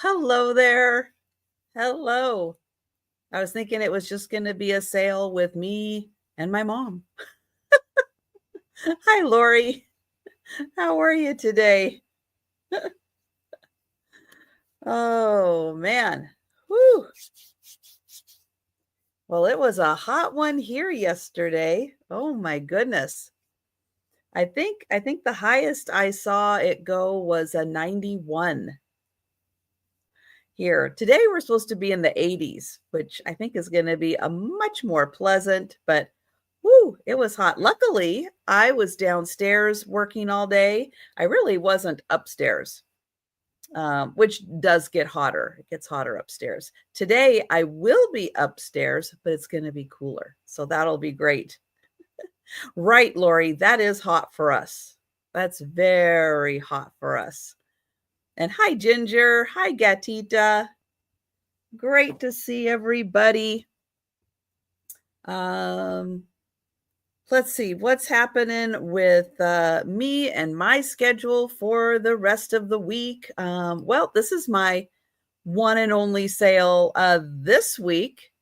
hello there. Hello. I was thinking it was just going to be a sale with me and my mom. Hi, Lori. How are you today? Oh, man. Whew. Well, it was a hot one here yesterday. Oh my goodness. I think the highest I saw it go was a 91 here. Today we're supposed to be in the 80s, which I think is going to be a much more pleasant, but whoo, it was hot. Luckily, I was downstairs working all day. I really wasn't upstairs, which does get hotter. It gets hotter upstairs. Today, I will be upstairs, but it's going to be cooler. So that'll be great. Right, Lori, that is hot for us. That's very hot for us. And hi, Ginger. Hi, Gatita. Great to see everybody. Let's see what's happening with me and my schedule for the rest of the week. Well, this is my one and only sale this week,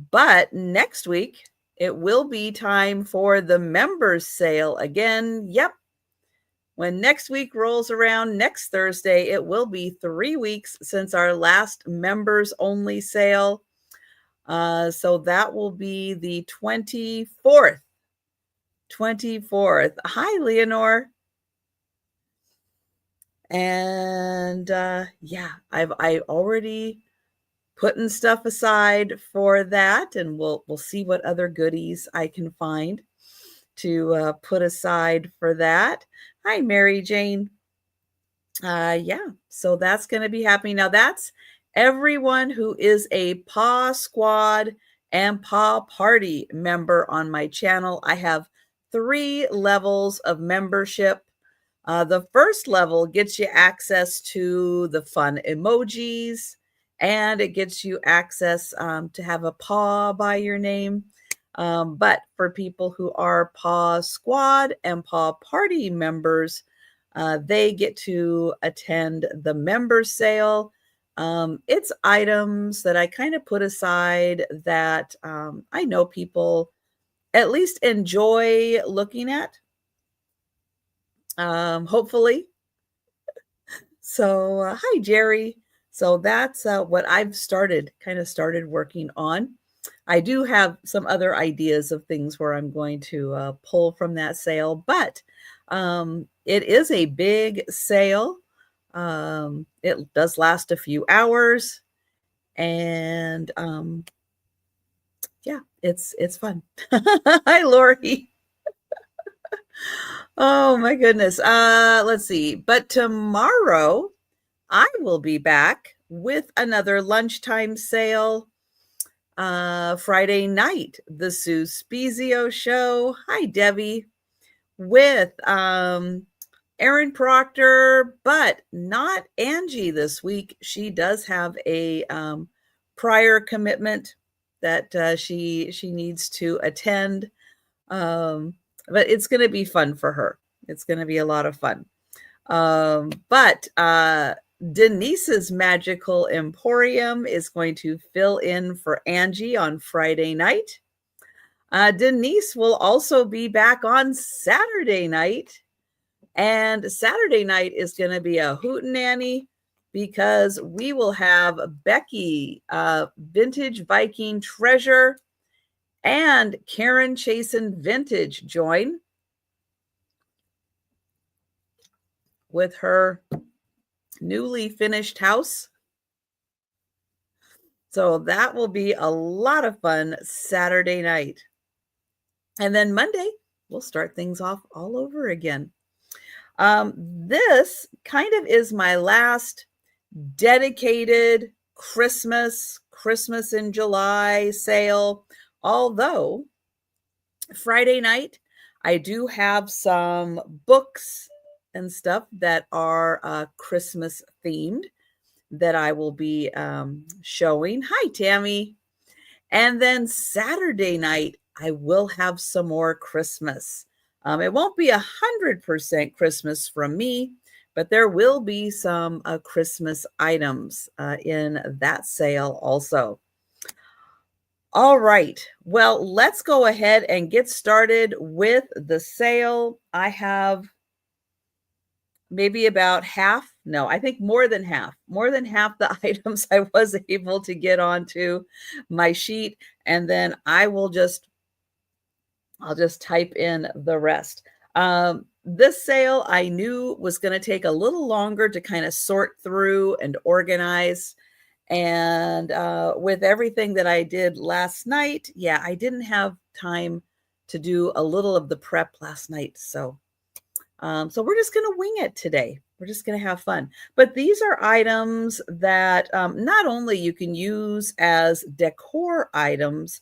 but next week it will be time for the members sale again. Yep. When next week rolls around, next Thursday, it will be 3 weeks since our last members only sale. So that will be the 24th. 24th. Hi, Leonore. And yeah, I already putting stuff aside for that, and we'll see what other goodies I can find to put aside for that. Hi, Mary Jane. Yeah, so that's going to be happening. Now that's everyone who is a Paw Squad and Paw Party member on my channel. I have 3 levels of membership. The first level gets you access to the fun emojis, and it gets you access to have a paw by your name. But for people who are Paw Squad and Paw Party members, they get to attend the member sale. It's items that I kind of put aside that I know people at least enjoy looking at, hopefully. So, hi, Jerry. So that's what I've started working on. I do have some other ideas of things where I'm going to pull from that sale, but it is a big sale. It does last a few hours, and yeah, it's fun. Hi, Lori. Oh my goodness. Let's see. But tomorrow I will be back with another lunchtime sale. Friday night, the Sue Spezio show. Hi, Debbie. With Erin Proctor, but not Angie this week. She does have a prior commitment that she needs to attend. But it's going to be fun for her. It's going to be a lot of fun. But Denise's Magical Emporium is going to fill in for Angie on Friday night. Denise will also be back on Saturday night. And Saturday night is going to be a hootenanny because we will have Becky, Vintage Viking Treasure, and Karen Chasen Vintage join with her newly finished house. So that will be a lot of fun Saturday night. And then Monday, we'll start things off all over again. This kind of is my last dedicated Christmas in July sale. Although Friday night, I do have some books and stuff that are Christmas themed that I will be showing. Hi, Tammy. And then Saturday night, I will have some more Christmas. It won't be 100% Christmas from me, But there will be some Christmas items in that sale also. All right. Well, let's go ahead and get started with the sale. I have maybe about half, no, I think more than half the items I was able to get onto my sheet. And then I'll just type in the rest. This sale I knew was going to take a little longer to kind of sort through and organize. And with everything that I did last night, yeah, I didn't have time to do a little of the prep last night. So we're just going to wing it today. We're just going to have fun. But these are items that not only you can use as decor items,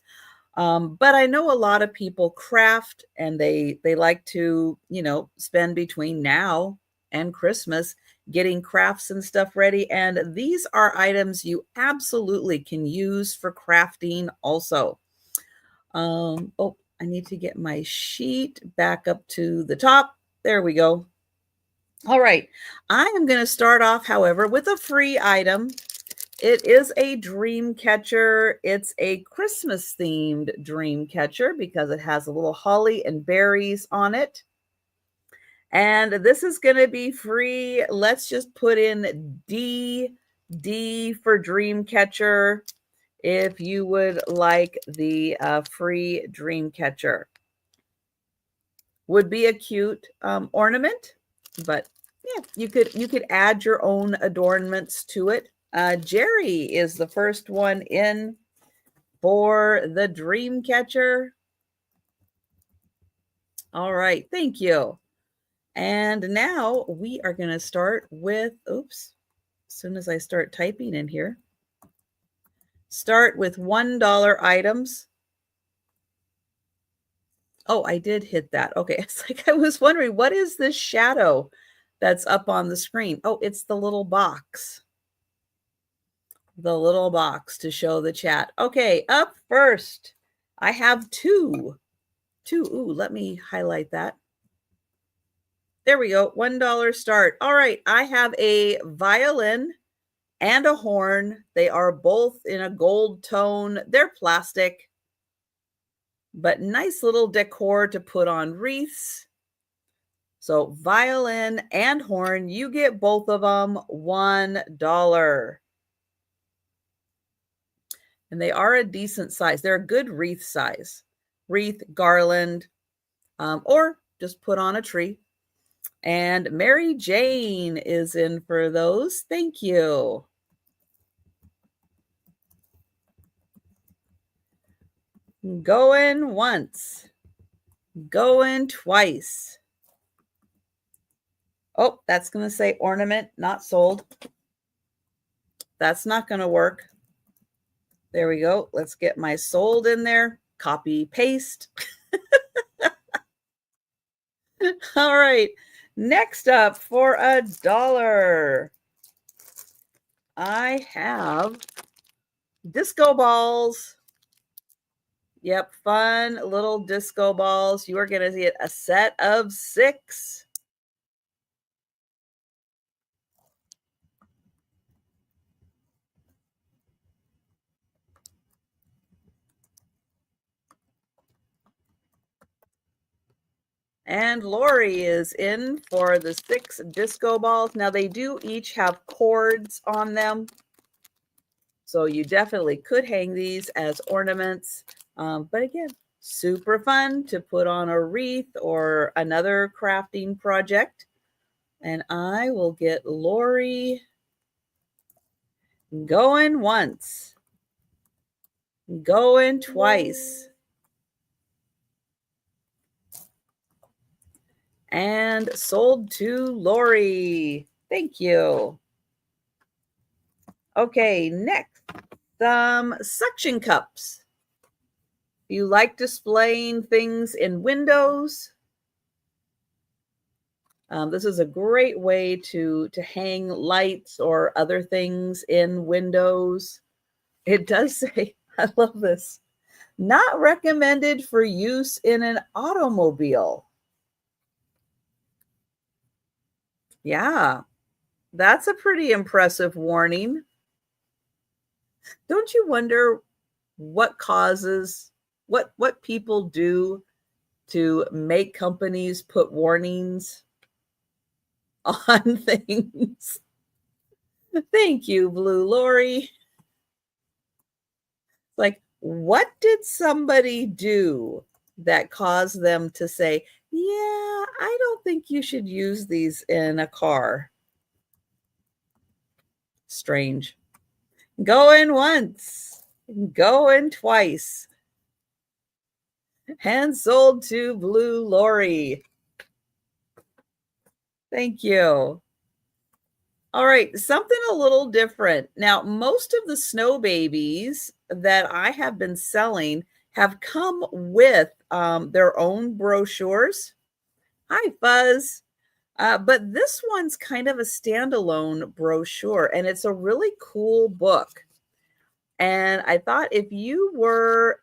but I know a lot of people craft and they like to, spend between now and Christmas getting crafts and stuff ready. And these are items you absolutely can use for crafting also. Oh, I need to get my sheet back up to the top. There we go. All right. I am going to start off, however, with a free item. It is a dream catcher. It's a Christmas themed dream catcher because it has a little holly and berries on it. And this is going to be free. Let's just put in D for dream catcher if you would like the free dream catcher. Would be a cute ornament, but yeah, you could add your own adornments to it. Jerry is the first one in for the dream catcher. All right, thank you. And now we are going to start with, oops, as soon as I start typing in here, start with $1 items. Oh, I did hit that. Okay, it's like I was wondering, what is this shadow that's up on the screen? Oh, it's the little box. The little box to show the chat. Okay, up first, I have two. Ooh, let me highlight that. There we go. $1 start. All right, I have a violin and a horn. They are both in a gold tone. They're plastic, but nice little decor to put on wreaths. So violin and horn, you get both of them $1. And they are a decent size. They're a good wreath size. Wreath, garland, or just put on a tree. And Mary Jane is in for those. Thank you. Going once. Going twice. Oh, that's going to say ornament, not sold. That's not going to work. There we go. Let's get my sold in there. Copy, paste. All right. Next up for $1, I have disco balls. Yep, fun little disco balls. You are going to get a set of 6. And Lori is in for the 6 disco balls. Now, they do each have cords on them, so you definitely could hang these as ornaments. But again, super fun to put on a wreath or another crafting project. And I will get Lori going once, going twice. And sold to Lori. Thank you. Okay, next, some suction cups. You like displaying things in windows? This is a great way to hang lights or other things in windows. It does say, I love this, not recommended for use in an automobile. Yeah, that's a pretty impressive warning. Don't you wonder what causes what people do to make companies put warnings on things? Thank you, Blue Lori. Like, what did somebody do that caused them to say, "Yeah, I don't think you should use these in a car"? Strange. Going once, going twice, and sold to Blue Lori. Thank you. All right, something a little different. Now, most of the snow babies that I have been selling have come with their own brochures. Hi, Fuzz. But this one's kind of a standalone brochure, and it's a really cool book. And I thought if you were,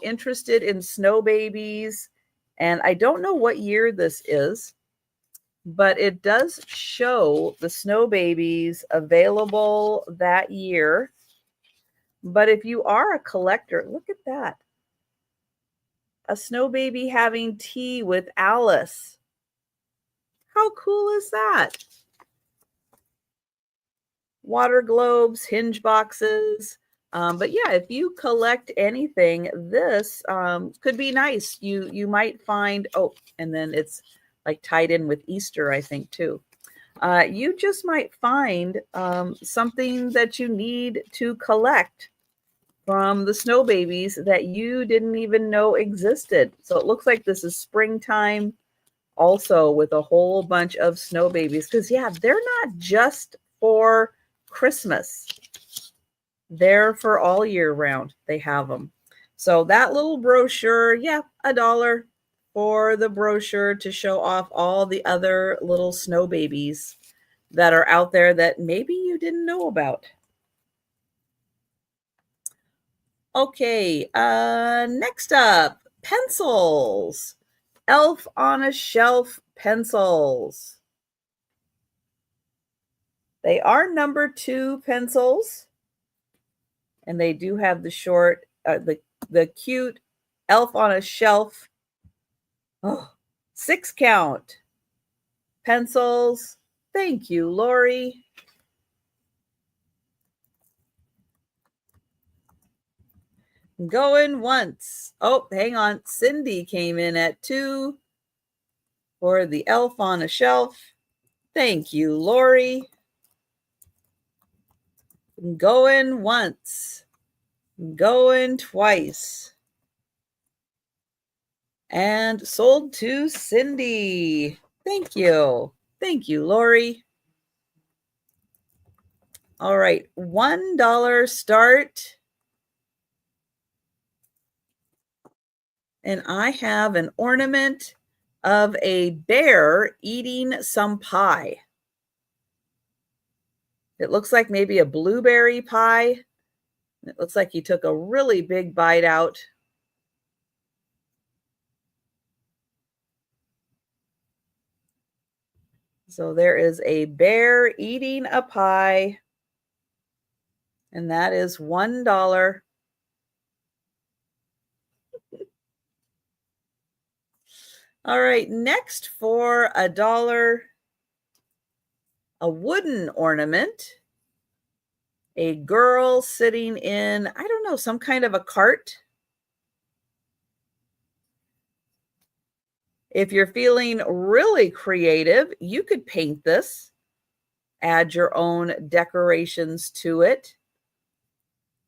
interested in snow babies, and I don't know what year this is, but it does show the snow babies available that year. But if you are a collector, look at that. A snow baby having tea with Alice. How cool is that? Water globes, hinge boxes. But yeah, if you collect anything, this could be nice. You might find, oh, and then it's like tied in with Easter, I think, too. You just might find something that you need to collect from the snow babies that you didn't even know existed. So it looks like this is springtime also with a whole bunch of snow babies because, yeah, they're not just for Christmas. They're for all year round. They have them. So that little brochure, yeah, $1 for the brochure to show off all the other little snow babies that are out there that maybe you didn't know about. Okay, next up, pencils. Elf on a Shelf pencils. They are number 2 pencils, and they do have the short, the cute Elf on a Shelf, 6 count pencils. Thank you, Lori. Going once. Oh, hang on. Cindy came in at 2 for the Elf on a Shelf. Thank you, Lori. Going once. Going twice. And sold to Cindy. Thank you. Thank you, Lori. All right, $1 start. And I have an ornament of a bear eating some pie. It looks like maybe a blueberry pie. It looks like he took a really big bite out. So there is a bear eating a pie, and that is $1. All right, next for $1, a wooden ornament, a girl sitting in, I don't know, some kind of a cart. If you're feeling really creative, you could paint this, add your own decorations to it.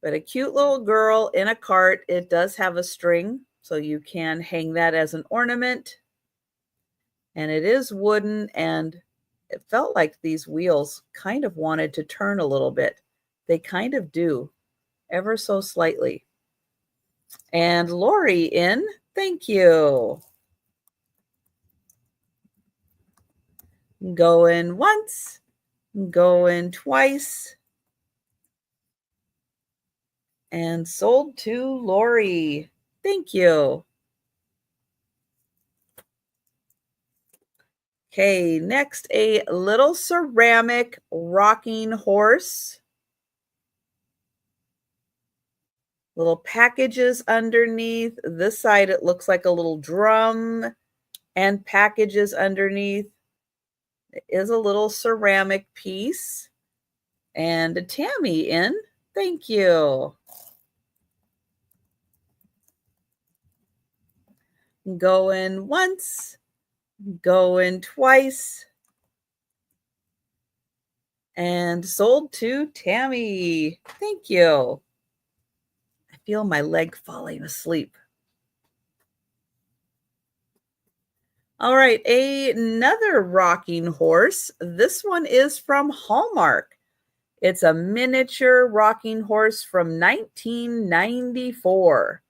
But a cute little girl in a cart, it does have a string, so you can hang that as an ornament. And it is wooden, and it felt like these wheels kind of wanted to turn a little bit. They kind of do, ever so slightly. And Lori in, thank you. Going once, going twice, and sold to Lori. Thank you. Okay, next, a little ceramic rocking horse. Little packages underneath. This side, it looks like a little drum and packages underneath. It is a little ceramic piece. And a Tammy in. Thank you. Going once, going twice, and sold to Tammy. Thank you. I feel my leg falling asleep. All right, another rocking horse. This one is from Hallmark. It's a miniature rocking horse from 1994.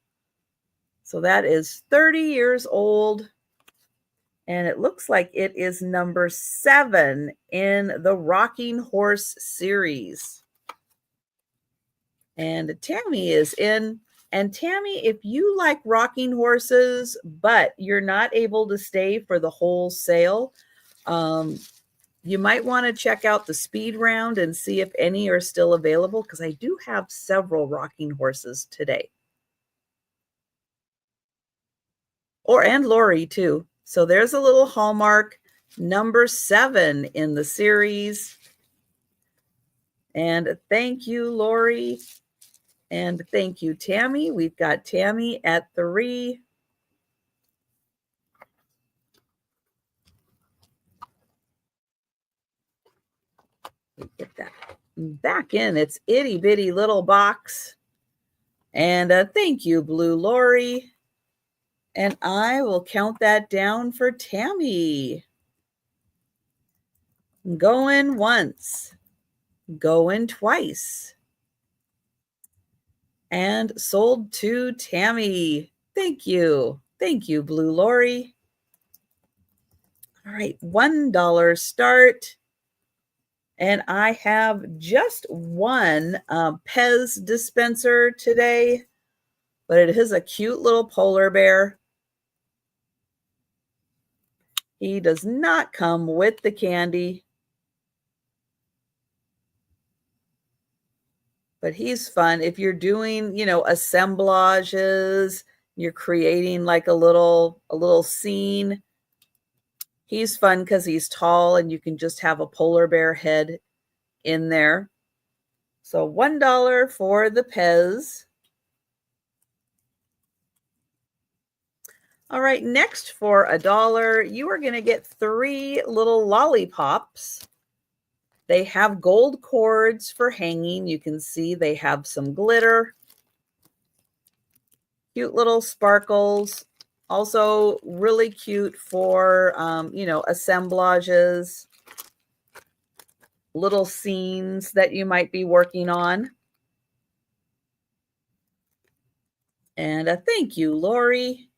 So that is 30 years old. And it looks like it is number 7 in the Rocking Horse series. And Tammy is in. And Tammy, if you like rocking horses, but you're not able to stay for the whole sale, you might want to check out the speed round and see if any are still available, because I do have several rocking horses today. And Lori too. So there's a little Hallmark, number 7 in the series. And thank you, Lori. And thank you, Tammy. We've got Tammy at 3. Get that back in its itty bitty little box. And thank you, Blue Lori. And I will count that down for Tammy. Going once, going twice, and sold to Tammy. Thank you. Thank you, Blue Lori. All right, $1 start. And I have just one Pez dispenser today, but it is a cute little polar bear. He does not come with the candy, but he's fun. If you're doing, assemblages, you're creating like a little scene, he's fun because he's tall and you can just have a polar bear head in there. So $1 for the Pez. All right, next for $1, you are going to get 3 little lollipops. They have gold cords for hanging. You can see they have some glitter. Cute little sparkles. Also really cute for, assemblages, little scenes that you might be working on. And a thank you, Lori.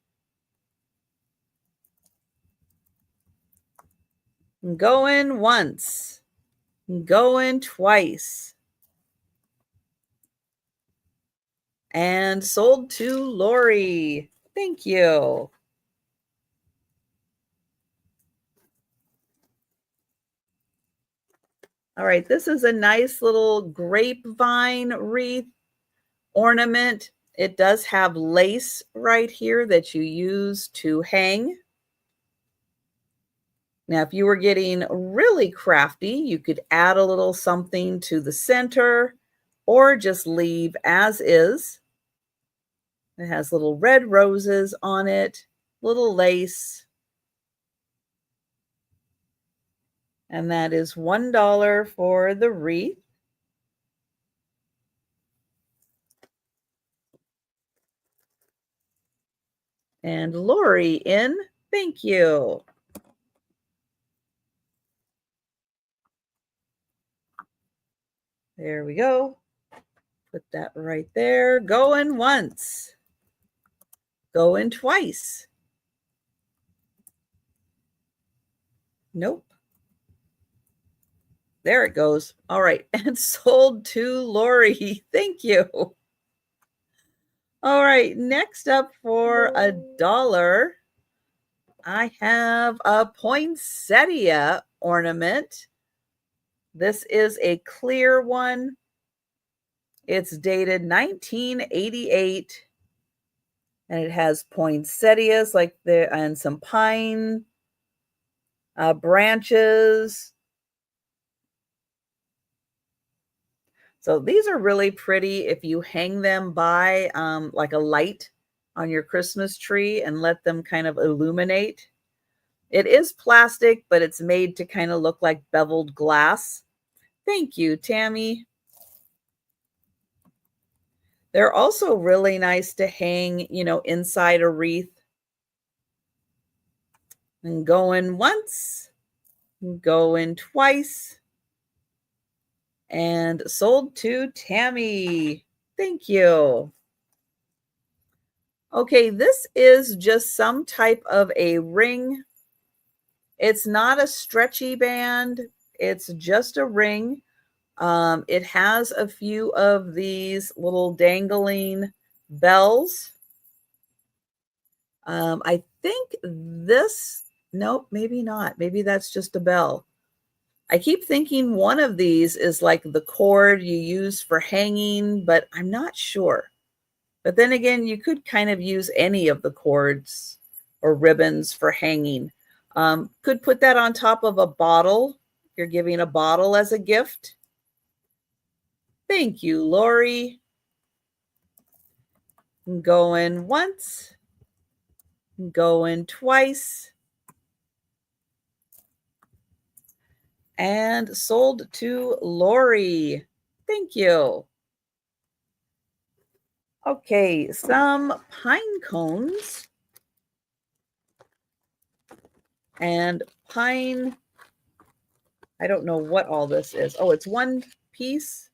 Going once, going twice, and sold to Lori. Thank you. All right, this is a nice little grapevine wreath ornament. It does have lace right here that you use to hang. Now, if you were getting really crafty, you could add a little something to the center or just leave as is. It has little red roses on it, little lace. And that is $1 for the wreath. And Lori in, thank you. There we go. Put that right there. Going once. Going twice. Nope. There it goes. All right. And sold to Lori. Thank you. All right. Next up for $1, I have a poinsettia ornament. This is a clear one. It's dated 1988. And it has poinsettias and some pine branches. So these are really pretty if you hang them by like a light on your Christmas tree and let them kind of illuminate. It is plastic, but it's made to kind of look like beveled glass. Thank you, Tammy. They're also really nice to hang, inside a wreath. And going once, going twice, and sold to Tammy. Thank you. Okay, this is just some type of a ring. It's not a stretchy band. It's just a ring. It has a few of these little dangling bells. I think nope, maybe not. Maybe that's just a bell. I keep thinking one of these is like the cord you use for hanging, but I'm not sure. But then again, you could kind of use any of the cords or ribbons for hanging. Could put that on top of a bottle. You're giving a bottle as a gift. Thank you, Lori. Going once, going twice, and sold to Lori. Thank you. Okay, some pine cones and pine. I don't know what all this is. Oh, it's one piece.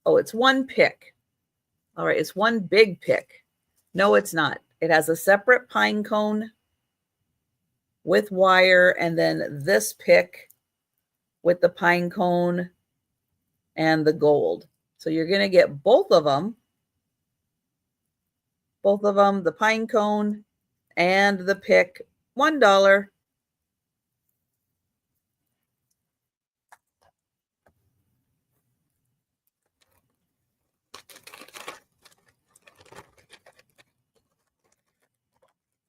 Oh, it's one pick. All right, it's one big pick. No, it's not. It has a separate pine cone with wire, and then this pick with the pine cone and the gold. So you're going to get both of them, the pine cone and the pick, $1.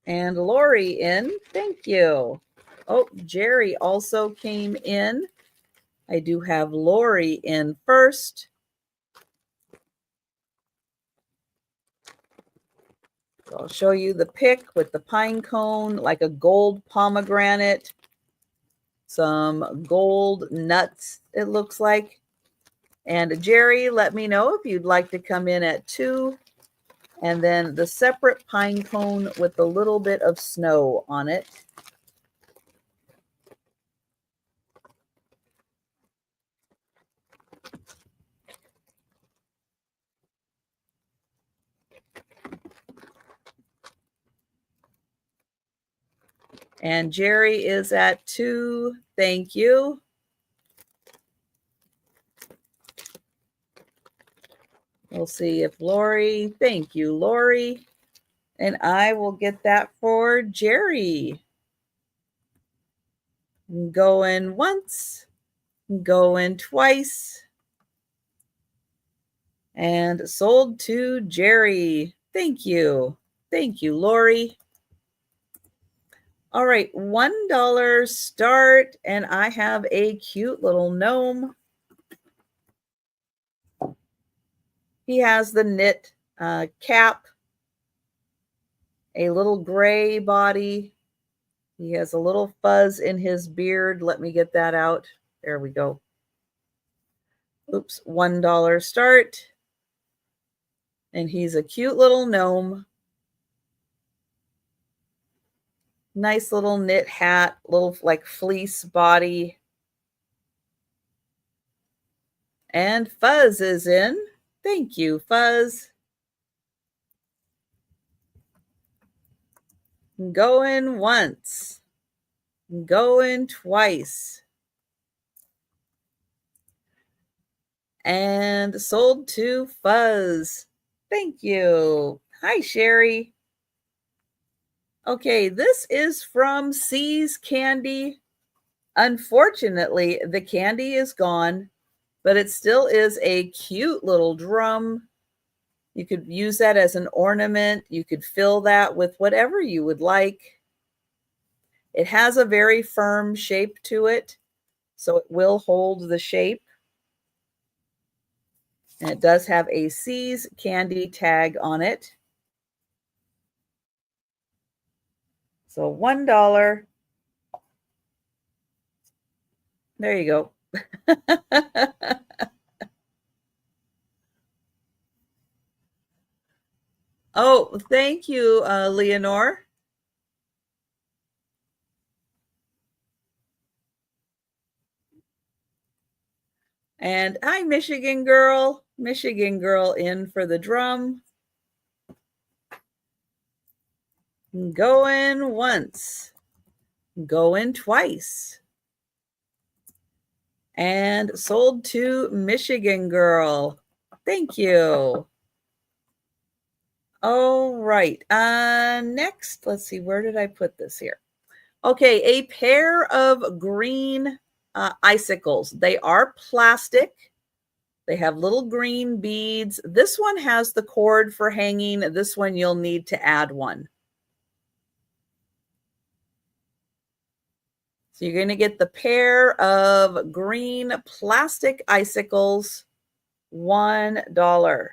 And Lori in, thank you. Oh, Jerry also came in. I do have Lori in first. So I'll show you the pick with the pine cone, like a gold pomegranate, some gold nuts, it looks like. And Jerry, let me know if you'd like to come in at 2. And then the separate pine cone with a little bit of snow on it. And Jerry is at 2. Thank you. We'll see if Lori, thank you, Lori. And I will get that for Jerry. Going once, going twice, and sold to Jerry. Thank you. Thank you, Lori. All right, $1 start, and I have a cute little gnome. He has the knit cap, a little gray body. He has a little fuzz in his beard. Let me get that out. There we go. Oops, $1 start. And he's a cute little gnome. Nice little knit hat, little like fleece body. And Fuzz is in. Thank you, Fuzz. Going once. Going twice. And sold to Fuzz. Thank you. Hi, Sherry. Okay, this is from C's Candy. Unfortunately, the candy is gone, but it still is a cute little drum. You could use that as an ornament. You could fill that with whatever you would like. It has a very firm shape to it, so it will hold the shape. And it does have a C's Candy tag on it. So $1. There you go. Oh, thank you, Leonore. And hi, Michigan girl. Michigan girl in for the drum. Going once. Going twice. And sold to Michigan girl. Thank you. All right. Next, let's see. Where did I put this here? Okay, a pair of green icicles. They are plastic. They have little green beads. This one has the cord for hanging. This one you'll need to add one. So you're going to get the pair of green plastic icicles, $1.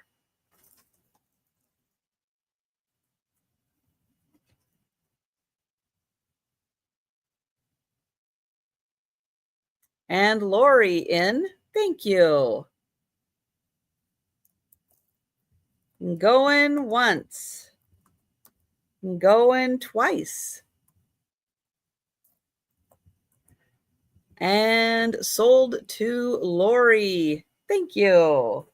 And Lori in. Thank you. Going once. Going twice. And sold to Lori. Thank you.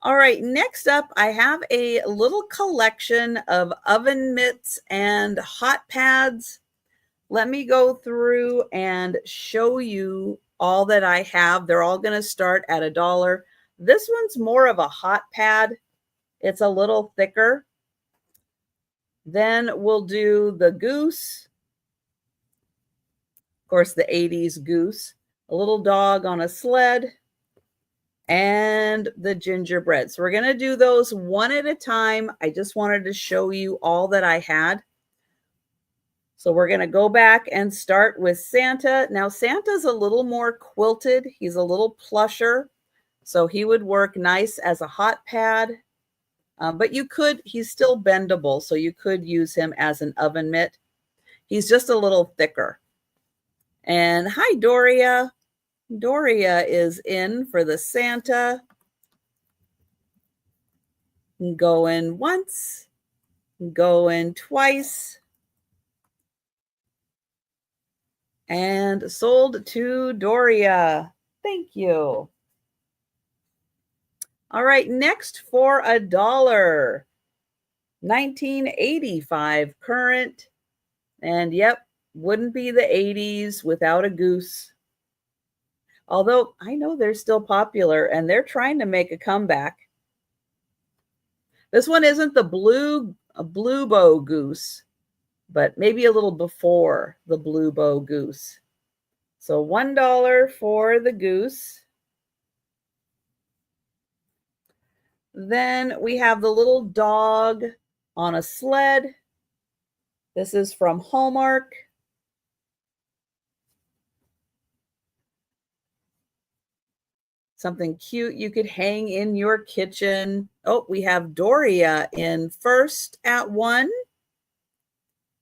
All right, next up, I have a little collection of oven mitts and hot pads. Let me go through and show you all that I have. They're all going to start at $1. This one's more of a hot pad. It's a little thicker. Then we'll do the goose. Of course, the 80s goose. A little dog on a sled. And the gingerbread. So we're going to do those one at a time. I just wanted to show you all that I had. So we're going to go back and start with Santa. Now, Santa's a little more quilted. He's a little plusher. So he would work nice as a hot pad. But he's still bendable. So you could use him as an oven mitt. He's just a little thicker. And hi, Doria. Doria is in for the Santa. Going once. Going twice. And sold to Doria. Thank you. All right, next for $1. 1985 current. And yep, wouldn't be the 80s without a goose. Although I know they're still popular and they're trying to make a comeback. This one isn't the blue bow goose, but maybe a little before the blue bow goose. So $1 for the goose. Then we have the little dog on a sled. This is from Hallmark. Something cute you could hang in your kitchen. Oh, we have Doria in first at 1.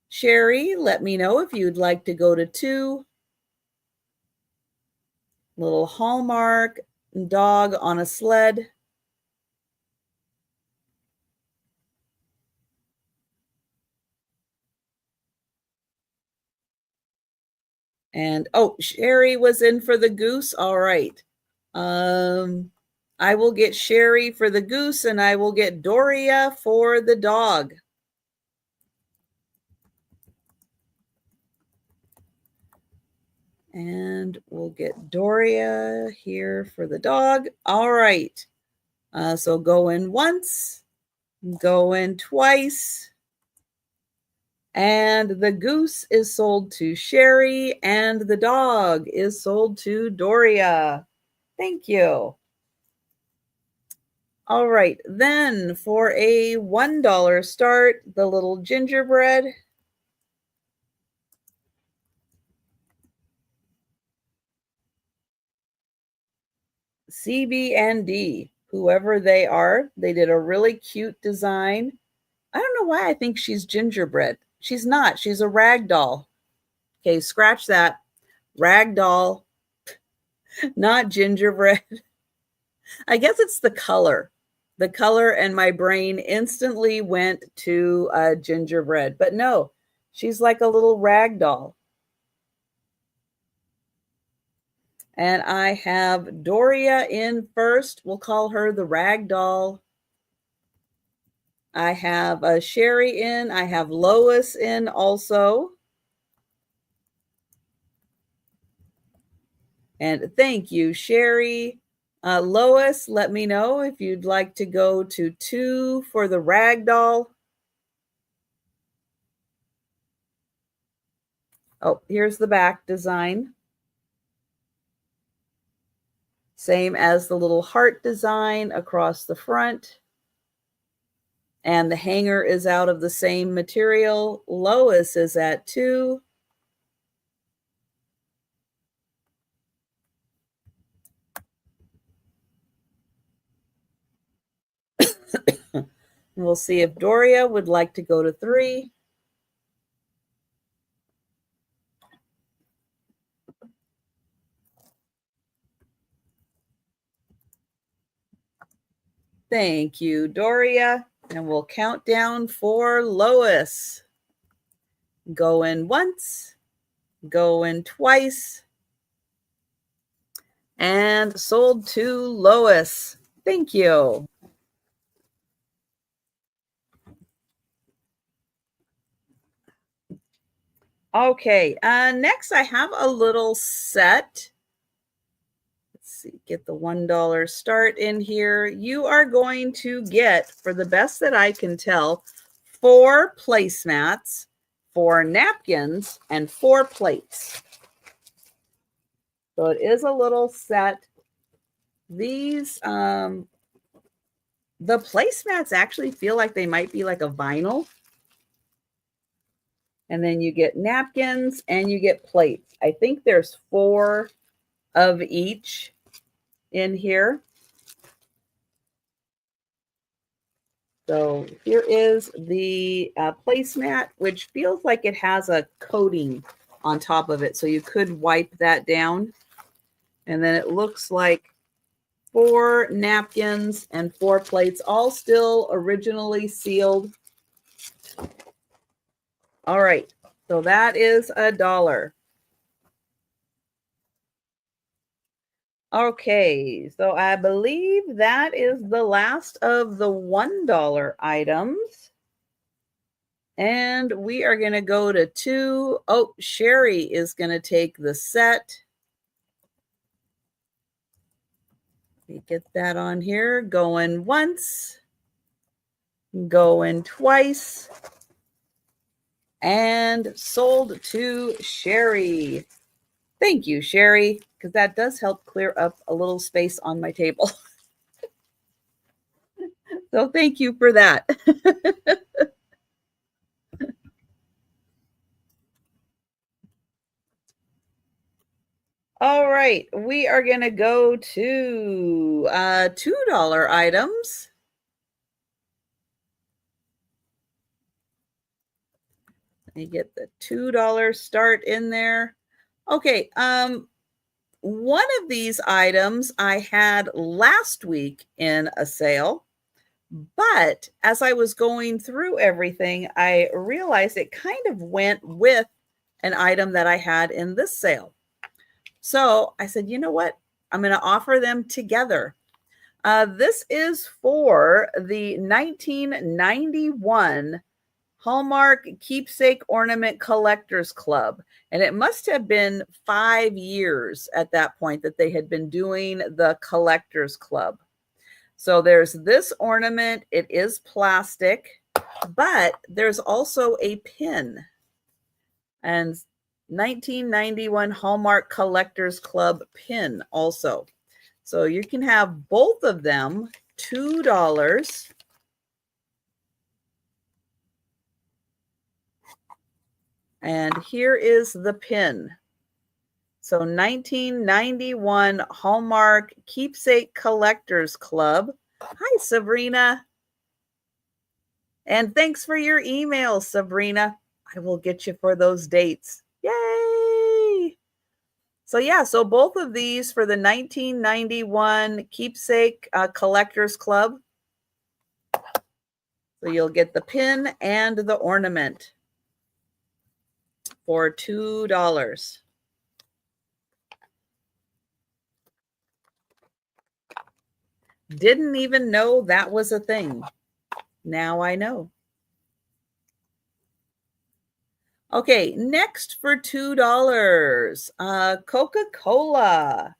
Sherry, let me know if you'd like to go to 2. Little Hallmark dog on a sled. And oh, Sherry was in for the goose. All right. I will get Sherry for the goose and I will get Doria for the dog. And we'll get Doria here for the dog. All right. So go in once, go in twice. And the goose is sold to Sherry, and the dog is sold to Doria. Thank you. All right, then for a $1 start, the little gingerbread. CB&D, whoever they are, they did a really cute design. I don't know why I think she's gingerbread. She's not. She's a rag doll. Okay, scratch that. Rag doll, not gingerbread. I guess it's the color. The color, and my brain instantly went to gingerbread. But no, she's like a little rag doll. And I have Doria in first. We'll call her the rag doll. I have Sherry in. I have Lois in also. And thank you, Sherry. Lois, let me know if you'd like to go to 2 for the rag doll. Oh, here's the back design. Same as the little heart design across the front. And the hanger is out of the same material. Lois is at 2. We'll see if Doria would like to go to 3. Thank you, Doria. And we'll count down for Lois. Go in once, go in twice, and sold to Lois. Thank you. Okay, next I have a little set. Let's see, get the $1 start in here. You are going to get, for the best that I can tell, 4 placemats, 4 napkins, and 4 plates. So it is a little set. These, the placemats actually feel like they might be like a vinyl. And then you get napkins and you get plates. I think there's 4 of each in here. So here is the placemat, which feels like it has a coating on top of it. So you could wipe that down. And then it looks like 4 napkins and 4 plates, all still originally sealed. All right, so that is $1. Okay, so I believe that is the last of the $1 items. And we are going to go to 2. Oh, Sherry is going to take the set. Let me get that on here. Going once, going twice, and sold to Sherry. Thank you, Sherry, because that does help clear up a little space on my table. So thank you for that. All right, we are going to go to $2 items. Let me get the $2 start in there. Okay, one of these items I had last week in a sale, but as I was going through everything, I realized it kind of went with an item that I had in this sale. So I said, you know what? I'm going to offer them together. This is for the 1991 Hallmark Keepsake Ornament Collectors Club. And it must have been 5 years at that point that they had been doing the Collectors Club. So there's this ornament. It is plastic, but there's also a pin. And 1991 Hallmark Collectors Club pin also. So you can have both of them, $2. And here is the pin. So 1991 Hallmark Keepsake Collectors Club. Hi, Sabrina. And thanks for your email, Sabrina. I will get you for those dates. Yay! So yeah, so both of these for the 1991 Keepsake Collectors Club. So you'll get the pin and the ornament for $2. Didn't even know that was a thing. Now I know. Okay, next for $2, Coca-Cola.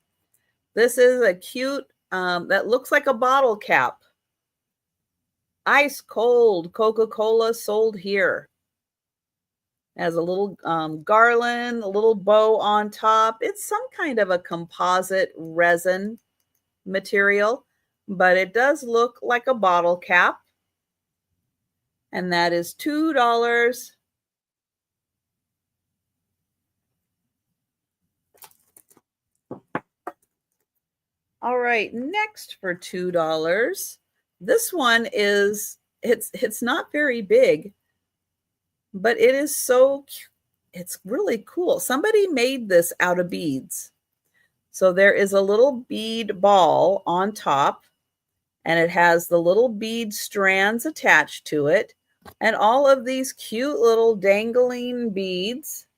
This is a cute, that looks like a bottle cap. Ice cold Coca-Cola sold here. Has a little garland, a little bow on top. It's some kind of a composite resin material, but it does look like a bottle cap. And that is $2. All right, next for $2. This one is, it's not very big, but it is so cute. It's really cool. Somebody made this out of beads. So there is a little bead ball on top, and it has the little bead strands attached to it, and all of these cute little dangling beads.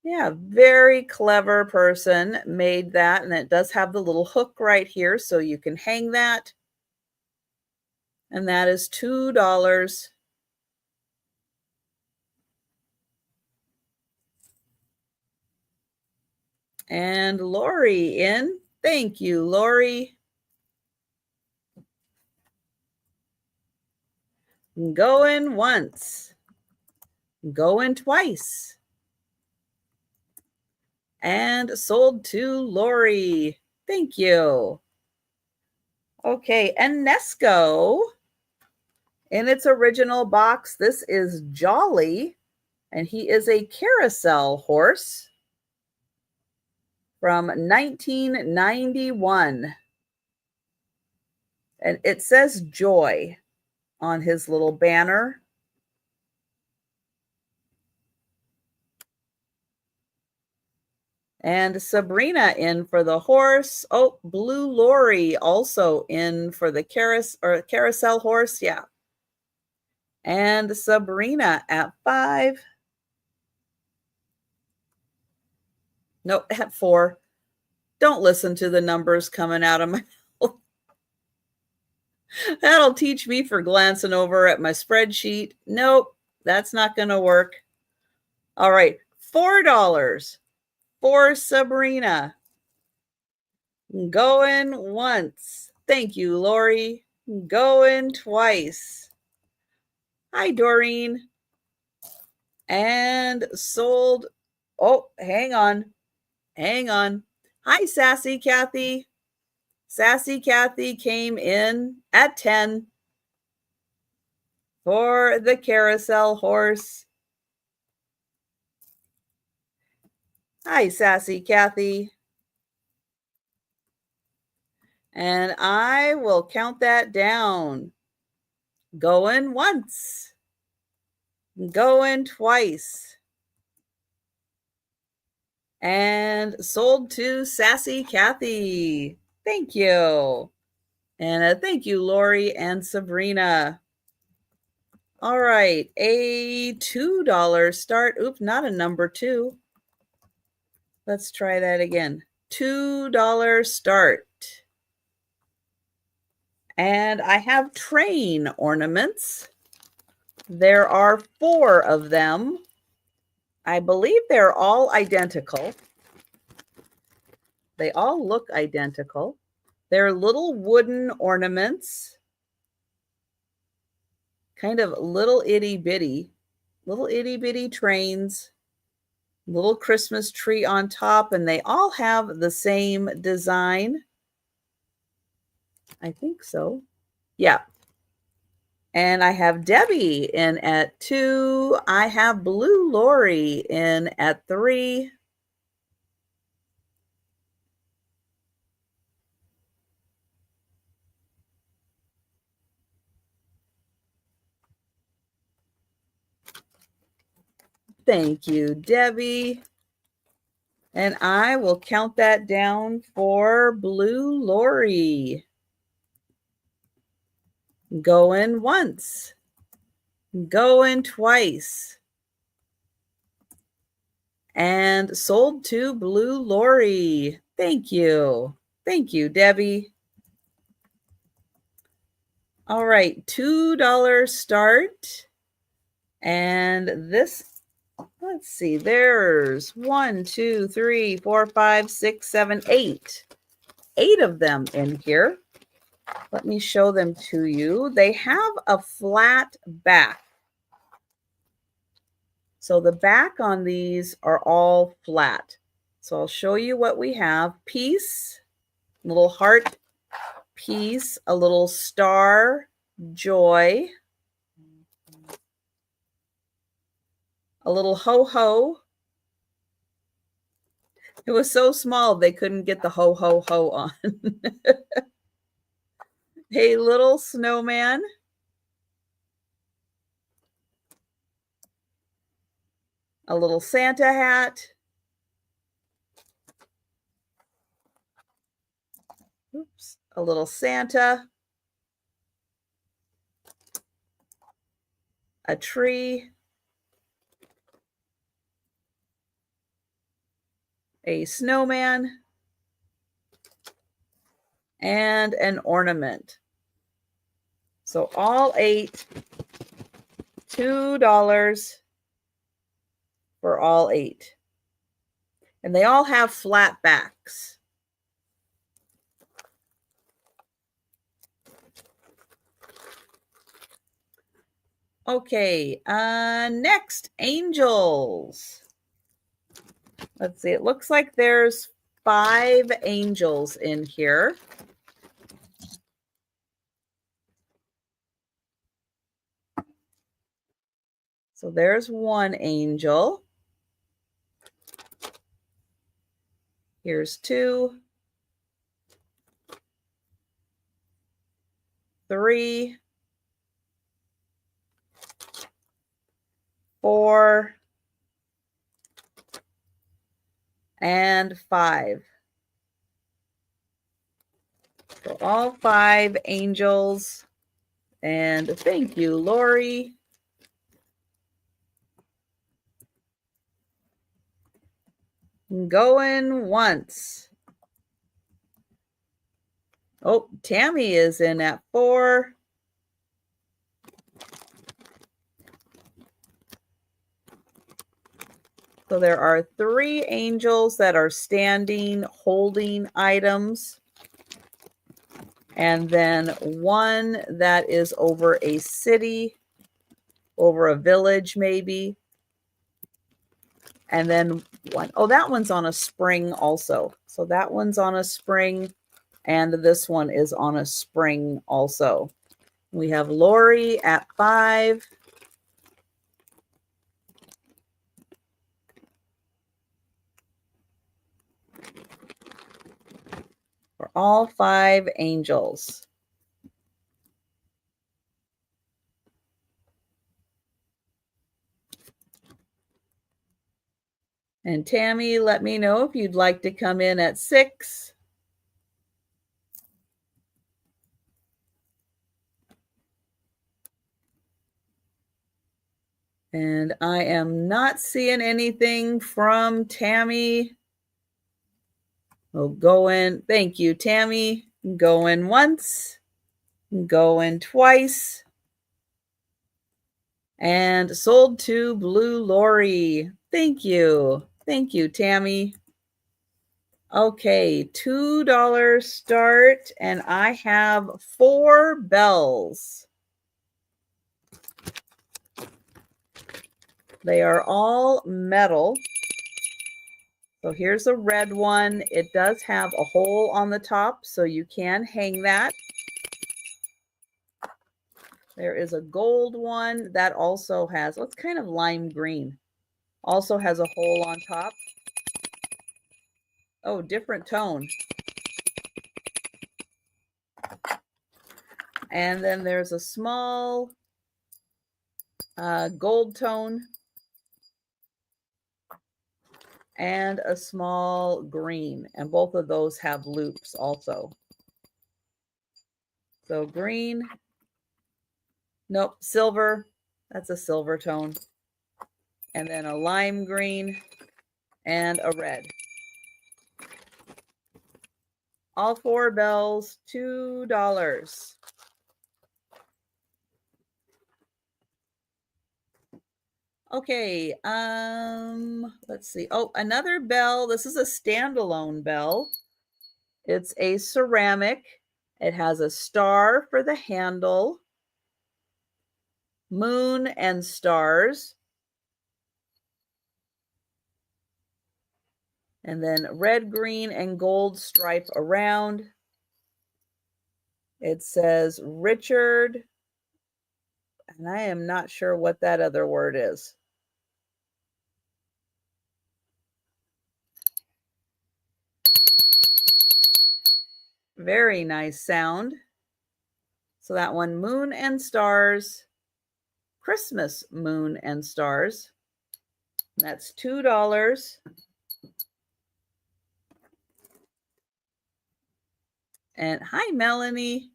Yeah, very clever person made that, and it does have the little hook right here, so you can hang that. And that is $2. And Lori in. Thank you, Lori. Going once. Going twice. And sold to Lori. Thank you. Okay, and Nesco in its original box. This is Jolly, and he is a carousel horse from 1991. And it says Joy on his little banner. And Sabrina in for the horse. Oh, Blue Lori also in for the carousel horse. Yeah. And Sabrina at 5. Nope, at 4. Don't listen to the numbers coming out of my mouth. That'll teach me for glancing over at my spreadsheet. Nope, that's not going to work. All right, $4 for Sabrina. Going once. Thank you, Lori. Going twice. Hi, Doreen. And sold. Oh, hang on. Hang on. Hi, Sassy Kathy. Sassy Kathy came in at 10 for the carousel horse. Hi, Sassy Kathy. And I will count that down. Going once. Going twice. And sold to Sassy Kathy. Thank you. And thank you, Lori and Sabrina. All right, a $2 start. Oops, not a number 2. Let's try that again. $2 start. And I have train ornaments. There are 4 of them. I believe they're all identical. They all look identical. They're little wooden ornaments. kind of little itty bitty trains, little Christmas tree on top, and they all have the same design. I think so. Yeah. And I have Debbie in at 2. I have Blue Lori in at 3. Thank you, Debbie. And I will count that down for Blue Lori. Going once. Going twice. And sold to Blue Lori. Thank you. Thank you, Debbie. All right, $2 start. And this, let's see, there's 1, 2, 3, 4, 5, 6, 7, 8. 8 of them in here. Let me show them to you. They have a flat back. So the back on these are all flat. So I'll show you what we have. Peace, little heart piece, a little star, joy, a little ho-ho. It was so small they couldn't get the ho-ho-ho on. A little snowman, a little Santa hat, oops, a little Santa, a tree, a snowman, and an ornament. So all 8, $2 for all 8. And they all have flat backs. Okay, next, angels. Let's see, it looks like there's 5 angels in here. So there's 1 angel. Here's 2, 3, 4, and 5. So all 5 angels. And thank you, Lori. Going once. Oh, Tammy is in at 4. So there are 3 angels that are standing, holding items. And then 1 that is over a city, over a village maybe. And then 1, oh, that one's on a spring also. So that one's on a spring. And this one is on a spring also. We have Lori at 5. For all 5 angels. And Tammy, let me know if you'd like to come in at 6. And I am not seeing anything from Tammy. We'll go in. Thank you, Tammy. Go in once. Go in twice. And sold to Blue Lori. Thank you. Thank you, Tammy. Okay, $2 start. And I have 4 bells. They are all metal. So here's a red one. It does have a hole on the top, so you can hang that. There is a gold one that also has, well, it's kind of lime green. Also has a hole on top. Oh, different tone. And then there's a small gold tone and a small green. And both of those have loops also. So green, nope, silver, that's a silver tone. And then a lime green and a red. All 4 bells, $2. Okay, let's see. Oh, another bell. This is a standalone bell. It's a ceramic. It has a star for the handle, moon and stars, and then red, green, and gold stripe around. It says Richard, and I am not sure what that other word is. Very nice sound. So that one, moon and stars, Christmas moon and stars. That's $2. And hi, Melanie.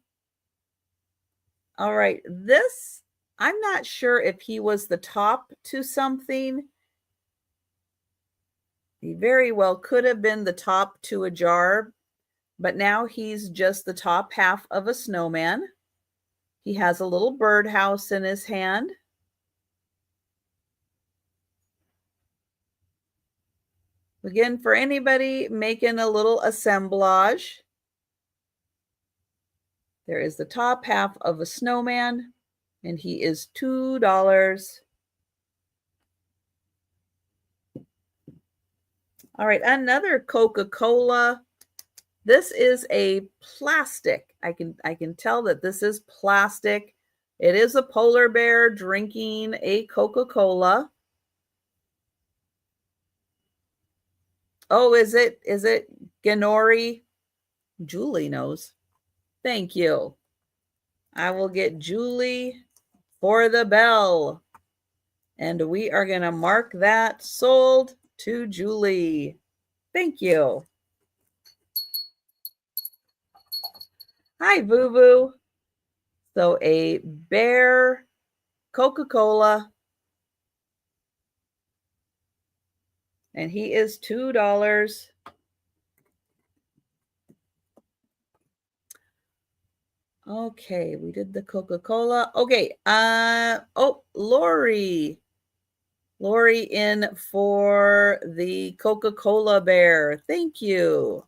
All right, this, I'm not sure if he was the top to something. He very well could have been the top to a jar, but now he's just the top half of a snowman. He has a little birdhouse in his hand. Again, for anybody making a little assemblage, there is the top half of a snowman, and he is $2. All right, another Coca-Cola. This is a plastic. I can tell that this is plastic. It is a polar bear drinking a Coca-Cola. Oh, is it Ganori? Julie knows. Thank you. I will get Julie for the bell. And we are going to mark that sold to Julie. Thank you. Hi, Boo Boo. So a bear Coca-Cola. And he is $2. Okay, we did the Coca-Cola. Okay, oh, Lori. Lori in for the Coca-Cola bear. Thank you.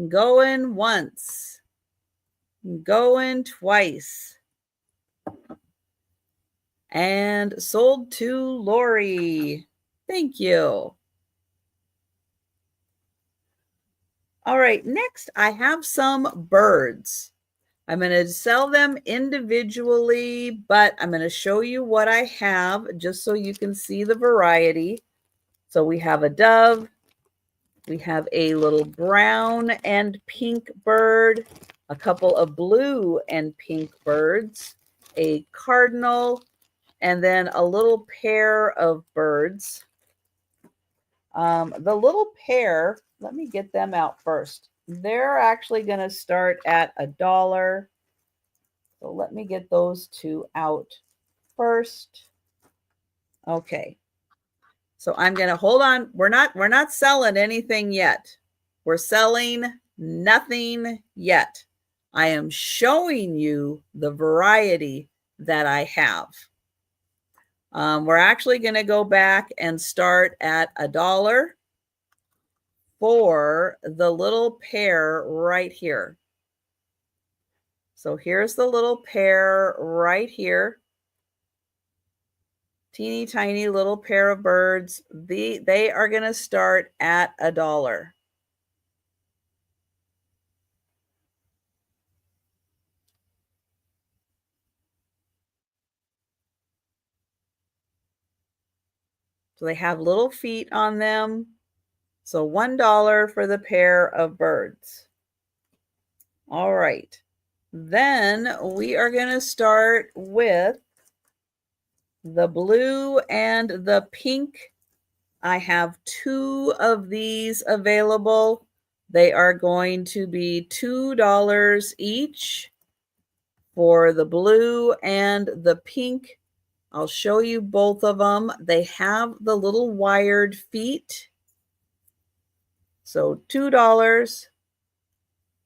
Going once. Going twice. And sold to Lori. Thank you. All right, next I have some birds. I'm going to sell them individually, but I'm going to show you what I have just so you can see the variety. So we have a dove. We have a little brown and pink bird, a couple of blue and pink birds, a cardinal, and then a little pair of birds. The little pair, let me get them out first. They're actually going to start at $1. So let me get those two out first. Okay. So I'm going to hold on. We're not selling anything yet. We're selling nothing yet. I am showing you the variety that I have. We're actually going to go back and start at $1 for the little pair right here. So here's the little pair right here. Teeny tiny little pair of birds. They are going to start at $1. So they have little feet on them. So $1 for the pair of birds. All right. Then we are going to start with the blue and the pink. I have 2 of these available. They are going to be $2 each for the blue and the pink. I'll show you both of them. They have the little wired feet. So $2.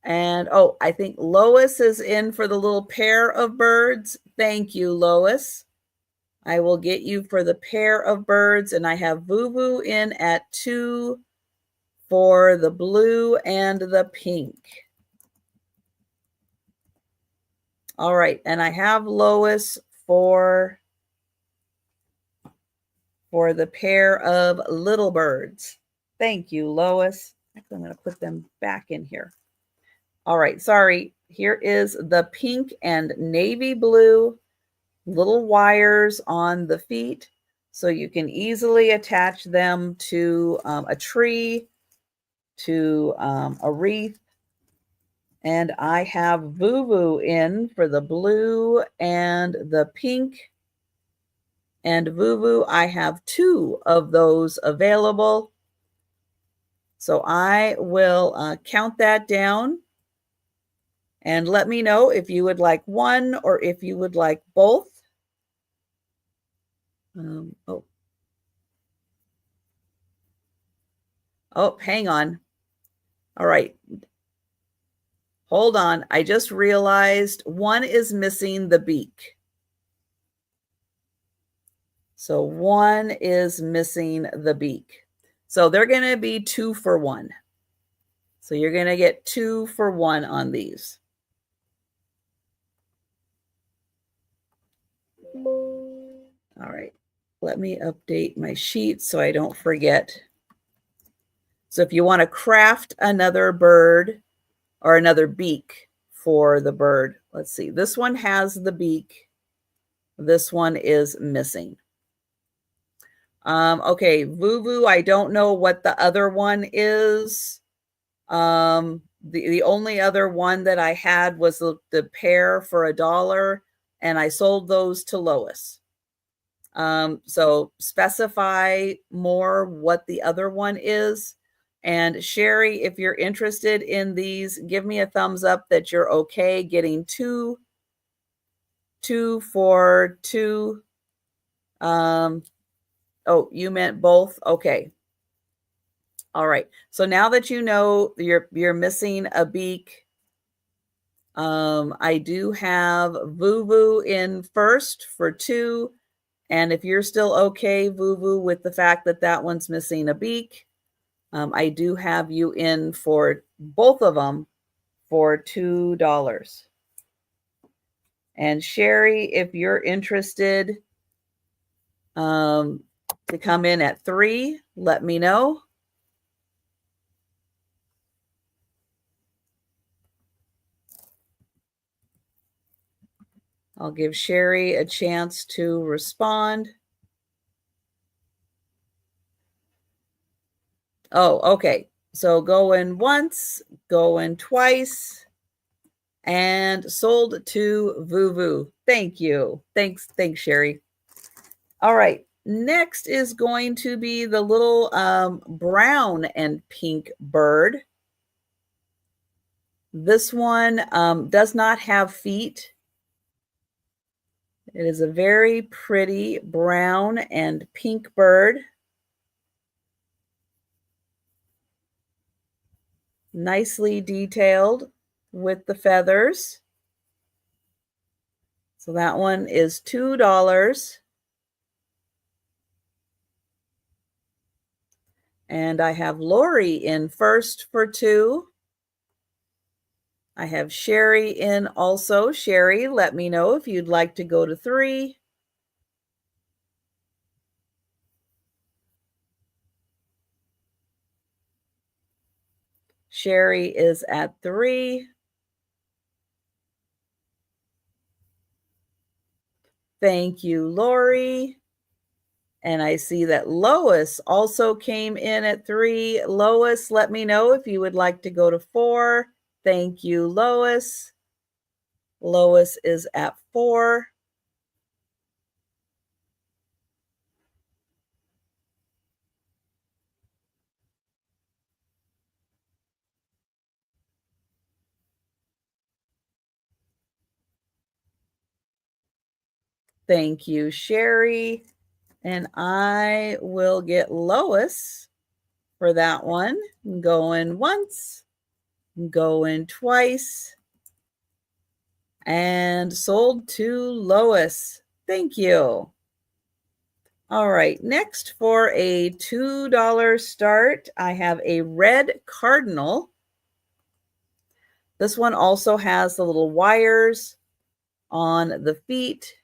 And oh, I think Lois is in for the little pair of birds. Thank you, Lois. I will get you for the pair of birds. And I have Vuvu in at 2 for the blue and the pink. All right. And I have Lois for the pair of little birds. Thank you, Lois. Actually, I'm going to put them back in here. All right, sorry. Here is the pink and navy blue, little wires on the feet, so you can easily attach them to a tree, to a wreath. And I have Vuvu in for the blue and the pink. And Vuvu, I have 2 of those available. So I will count that down. And let me know if you would like one or if you would like both. Oh, hang on. All right. Hold on. I just realized one is missing the beak. So one is missing the beak. So they're going to be 2 for 1. So you're going to get 2 for 1 on these. All right, let me update my sheet so I don't forget. So if you want to craft another bird or another beak for the bird, let's see. This one has the beak. This one is missing. Okay, Vuvu, I don't know what the other one is. The only other one that I had was the pair for $1, and I sold those to Lois. So specify more what the other one is. And Sherry, if you're interested in these, give me a thumbs up that you're okay getting 2 for 2. Oh, you meant both? Okay. All right. So now that you know you're missing a beak, I do have Vuvu in first for 2. And if you're still okay, Vuvu, with the fact that that one's missing a beak, I do have you in for both of them for $2. And Sherry, if you're interested to come in at 3, let me know. I'll give Sherry a chance to respond. Oh, okay. So going once, going twice, and sold to Vuvu. Thank you. Thanks, Sherry. All right. Next is going to be the little brown and pink bird. This one does not have feet. It is a very pretty brown and pink bird. Nicely detailed with the feathers. So that one is $2. And I have Lori in first for 2. I have Sherry in also. Sherry, let me know if you'd like to go to 3. Sherry is at 3. Thank you, Lori. And I see that Lois also came in at 3. Lois, let me know if you would like to go to 4. Thank you, Lois. Lois is at 4. Thank you, Sherry. And I will get Lois for that one. Going once, going twice, and sold to Lois. Thank you. All right, next for a $2 start, I have a red cardinal. This one also has the little wires on the feet.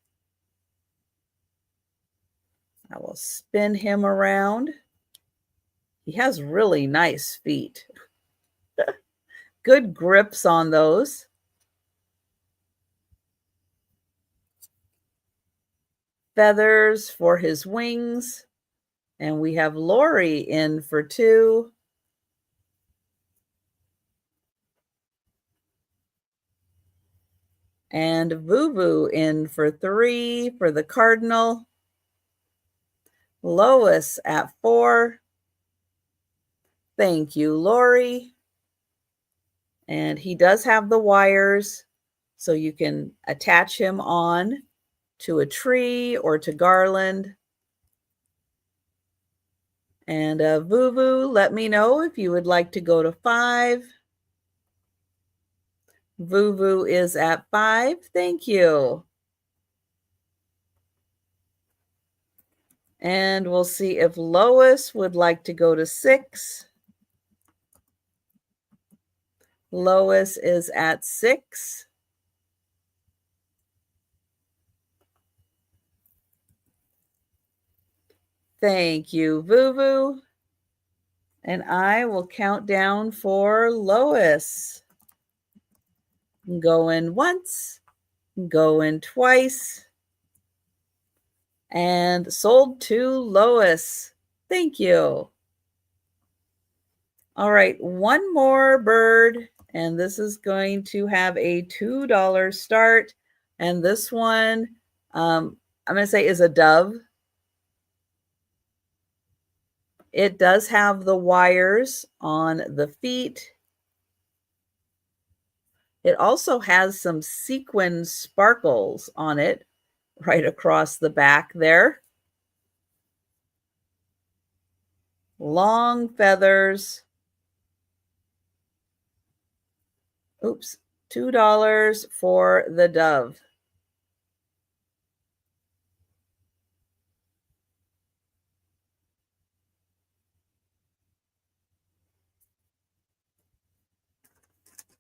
I will spin him around. He has really nice feet. Good grips on those. Feathers for his wings. And we have Lori in for 2. And Vuvu in for 3 for the cardinal. Lois at 4. Thank you, Lori. And he does have the wires, so you can attach him on to a tree or to garland. And Vuvu, let me know if you would like to go to 5. Vuvu is at 5. Thank you. And we'll see if Lois would like to go to 6. Lois is at 6. Thank you, Vuvu. And I will count down for Lois. Going once, going twice, and sold to Lois. Thank you. All right, one more bird, and this is going to have a $2 start. And this one, I'm going to say is a dove. It does have the wires on the feet. It also has some sequin sparkles on it right across the back there. Long feathers. Oops, $2 for the dove.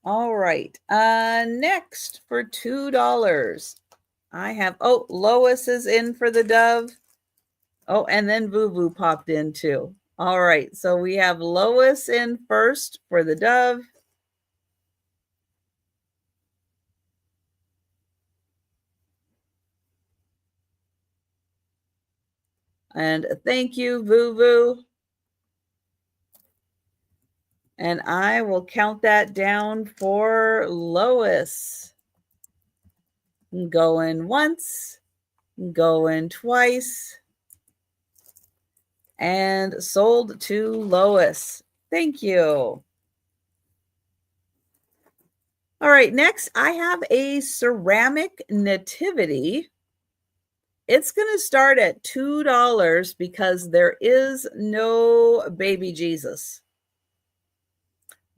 All right, next for $2, I have, oh, Lois is in for the dove. Oh, and then Vuvu popped in too. All right, so we have Lois in first for the dove. And thank you, Vuvu. And I will count that down for Lois. Going once, going twice, and sold to Lois. Thank you. All right, next I have a ceramic nativity. It's going to start at $2 because there is no baby Jesus.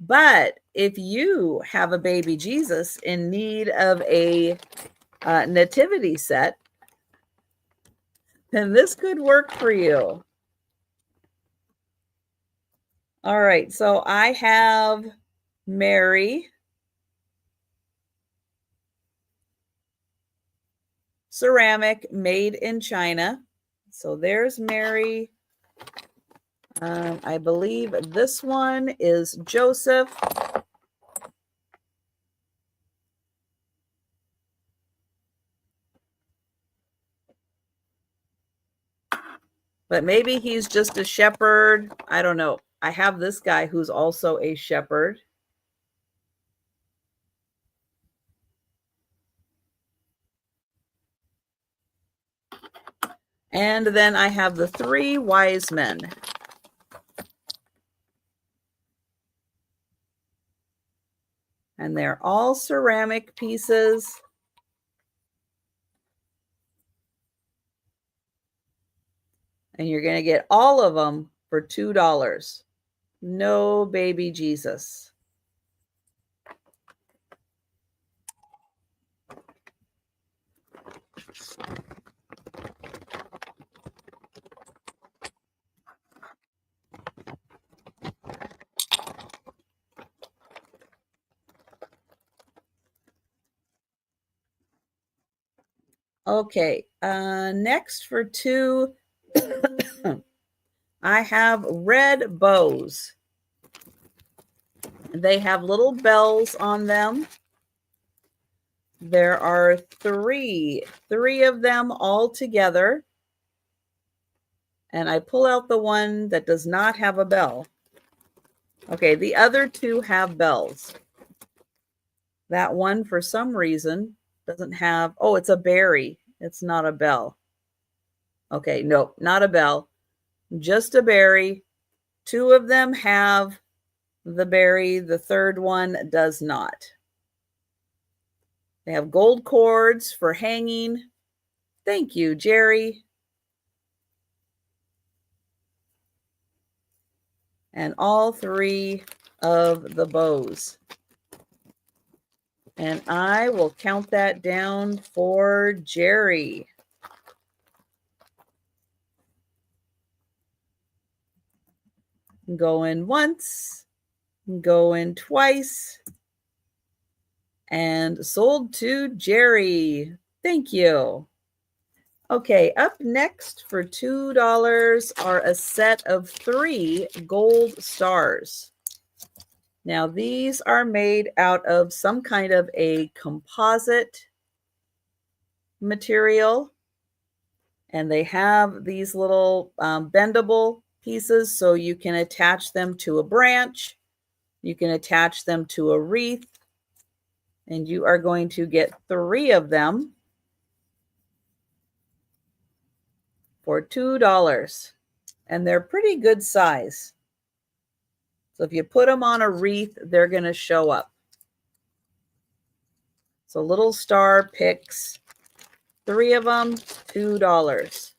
But if you have a baby Jesus in need of a nativity set, then this could work for you. All right, so I have Mary, ceramic, made in China. So there's Mary. I believe this one is Joseph. But maybe he's just a shepherd. I don't know. I have this guy who's also a shepherd. And then I have the 3 wise men. And they're all ceramic pieces. And you're going to get all of them for $2. No baby Jesus. Okay, next for 2, I have red bows. They have little bells on them. There are three of them all together. And I pull out the one that does not have a bell. Okay, the other 2 have bells. That one, for some reason, doesn't have, oh, it's a berry. It's not a bell. Okay, nope, not a bell. Just a berry. 2 of them have the berry. The third one does not. They have gold cords for hanging. Thank you, Jerry. And all 3 of the bows. And I will count that down for Jerry. Going once, going twice, and sold to Jerry. Thank you. Okay, up next for $2 are a set of 3 gold stars. Now, these are made out of some kind of a composite material, and they have these little bendable pieces, so you can attach them to a branch, you can attach them to a wreath, and you are going to get 3 of them for $2. And they're pretty good size. So if you put them on a wreath, they're going to show up. So little star picks, 3 of them, $2.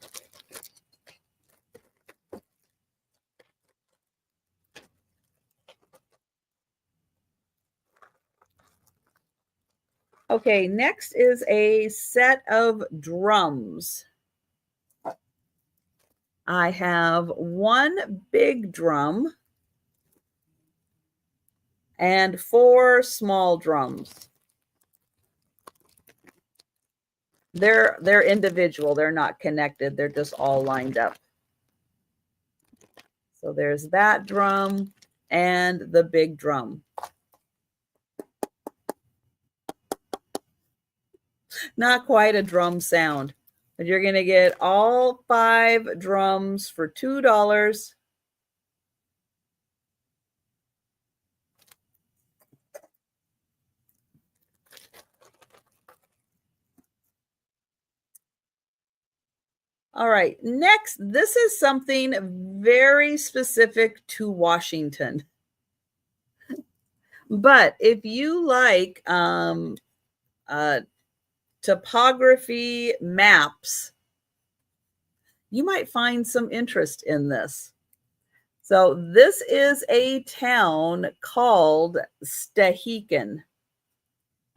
Okay, next is a set of drums. I have 1 big drum and 4 small drums. They're individual. They're not connected. They're just all lined up. So there's that drum and the big drum. Not quite a drum sound, but you're going to get all 5 drums for $2. All right, next, this is something very specific to Washington. But if you like topography maps, you might find some interest in this. So this is a town called Stehekin.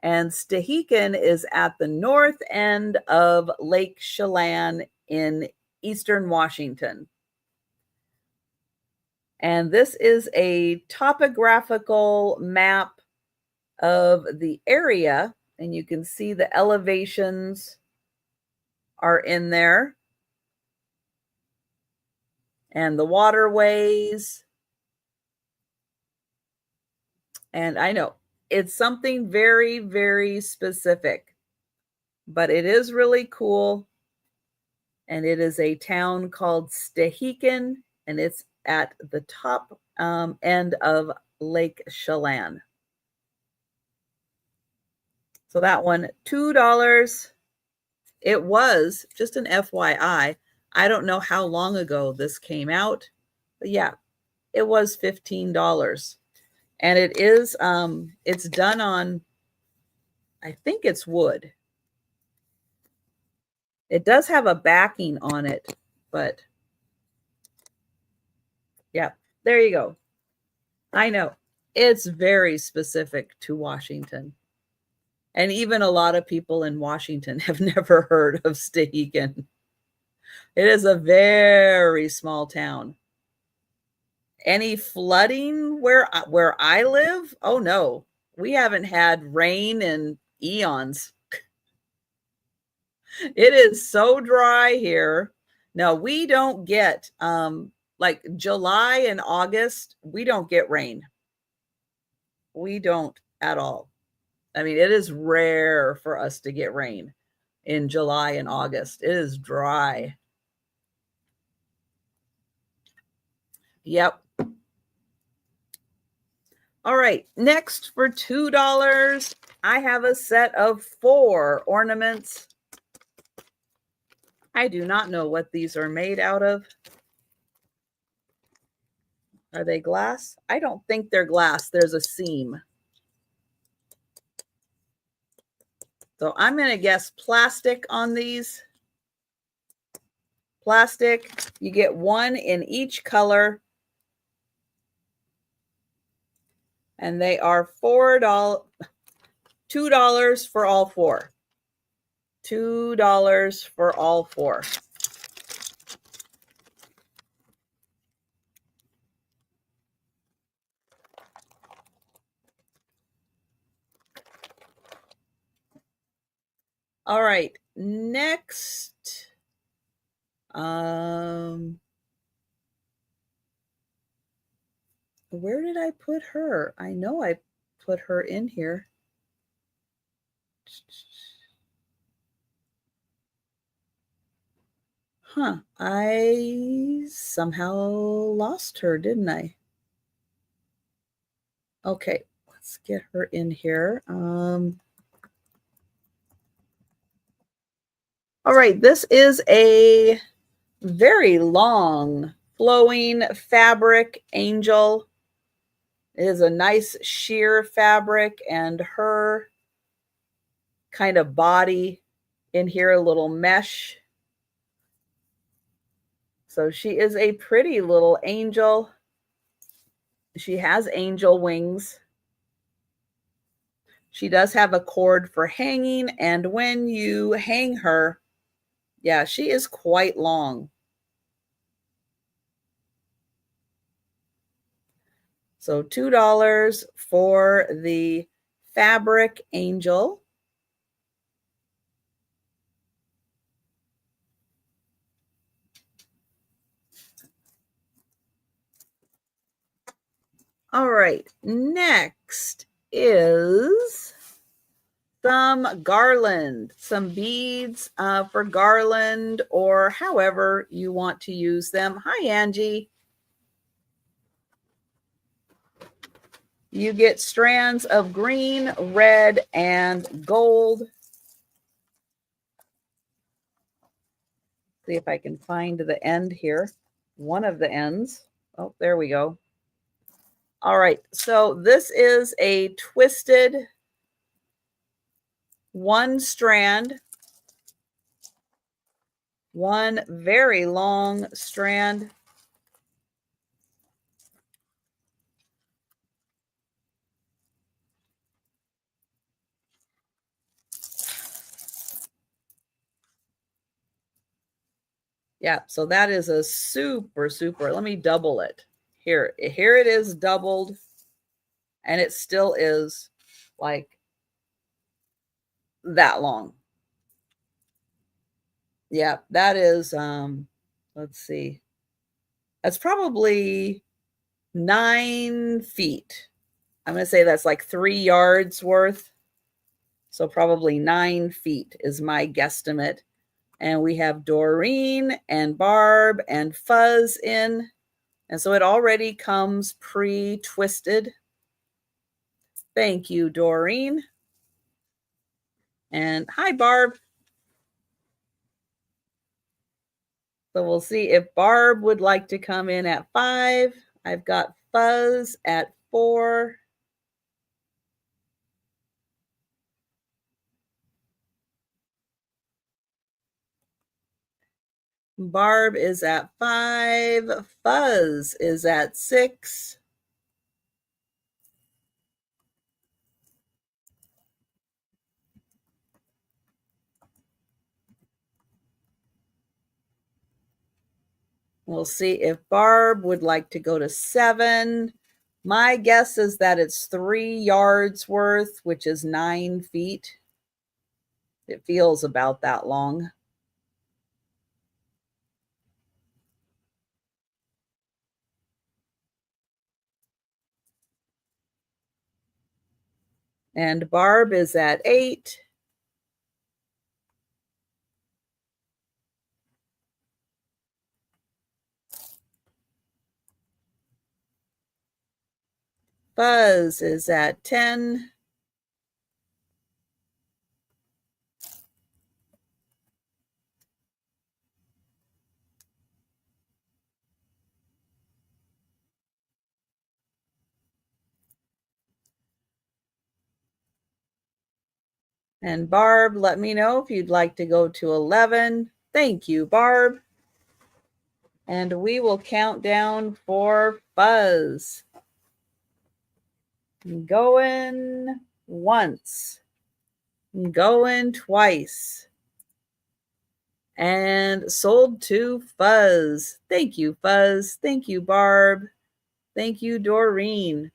And Stehekin is at the north end of Lake Chelan in eastern Washington. And this is a topographical map of the area, and you can see the elevations are in there. and the waterways. And I know it's something very, very specific, but it is really cool. And it is a town called Stehekin, and it's at the top end of Lake Chelan. So that one, $2. It was just an FYI. I don't know how long ago this came out, but yeah, it was $15. And it is it's done on, I think it's wood. It does have a backing on it, but yeah, there you go. I know. It's very specific to Washington. And even a lot of people in Washington have never heard of Stehekin. It is a very small town. Any flooding where I live? Oh no. We haven't had rain in eons. It is so dry here. No, we don't get like July and August, we don't get rain. We don't at all. I mean, it is rare for us to get rain in July and August. It is dry. Yep. All right. Next for $2, I have a set of 4 ornaments. I do not know what these are made out of. Are they glass? I don't think they're glass. There's a seam. So I'm going to guess plastic on these. Plastic. You get 1 in each color. And they are $2 for all 4. $2 for all 4. All right, next. Where did I put her? I know I put her in here. Huh, I somehow lost her, didn't I? Okay, let's get her in here. All right, this is a very long flowing fabric angel. It is a nice sheer fabric, and her kind of body in here, a little mesh. So she is a pretty little angel. She has angel wings. She does have a cord for hanging, and when you hang her, yeah, she is quite long. So $2 for the fabric angel. All right, next is some garland, some beads for garland, or however you want to use them. Hi, Angie. You get strands of green, red, and gold. See if I can find the end here. One of the ends. Oh, there we go. All right, so this is a twisted 1 strand, 1 very long strand. Yeah, so that is a super, let me double it. Here it is doubled, and it still is like that long. Yeah, that is, let's see. That's probably 9 feet. I'm going to say that's like 3 yards worth. So probably 9 feet is my guesstimate. And we have Doreen and Barb and Fuzz in. And so it already comes pre-twisted. Thank you, Doreen. And hi, Barb. So we'll see if Barb would like to come in at 5. I've got Fuzz at 4. Barb is at 5. Fuzz is at 6. We'll see if Barb would like to go to 7. My guess is that it's 3 yards worth, which is 9 feet. It feels about that long. And Barb is at 8. Buzz is at 10. And Barb, let me know if you'd like to go to 11. Thank you, Barb. And we will count down for Buzz. Going once. Going twice. And sold to Fuzz. Thank you, Fuzz. Thank you, Barb. Thank you, Doreen.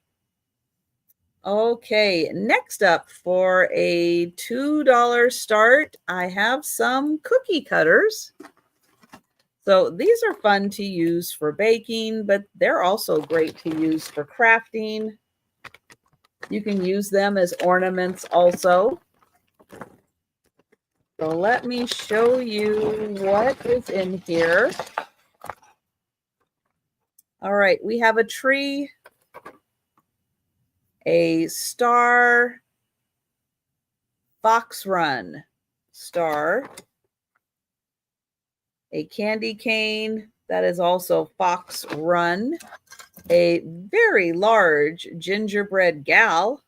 Okay, next up for a $2 start, I have some cookie cutters. So these are fun to use for baking, but they're also great to use for crafting. You can use them as ornaments also. So let me show you what is in here. All right, we have a tree, a star, fox run, star, a candy cane, that is also fox run, a very large gingerbread gal,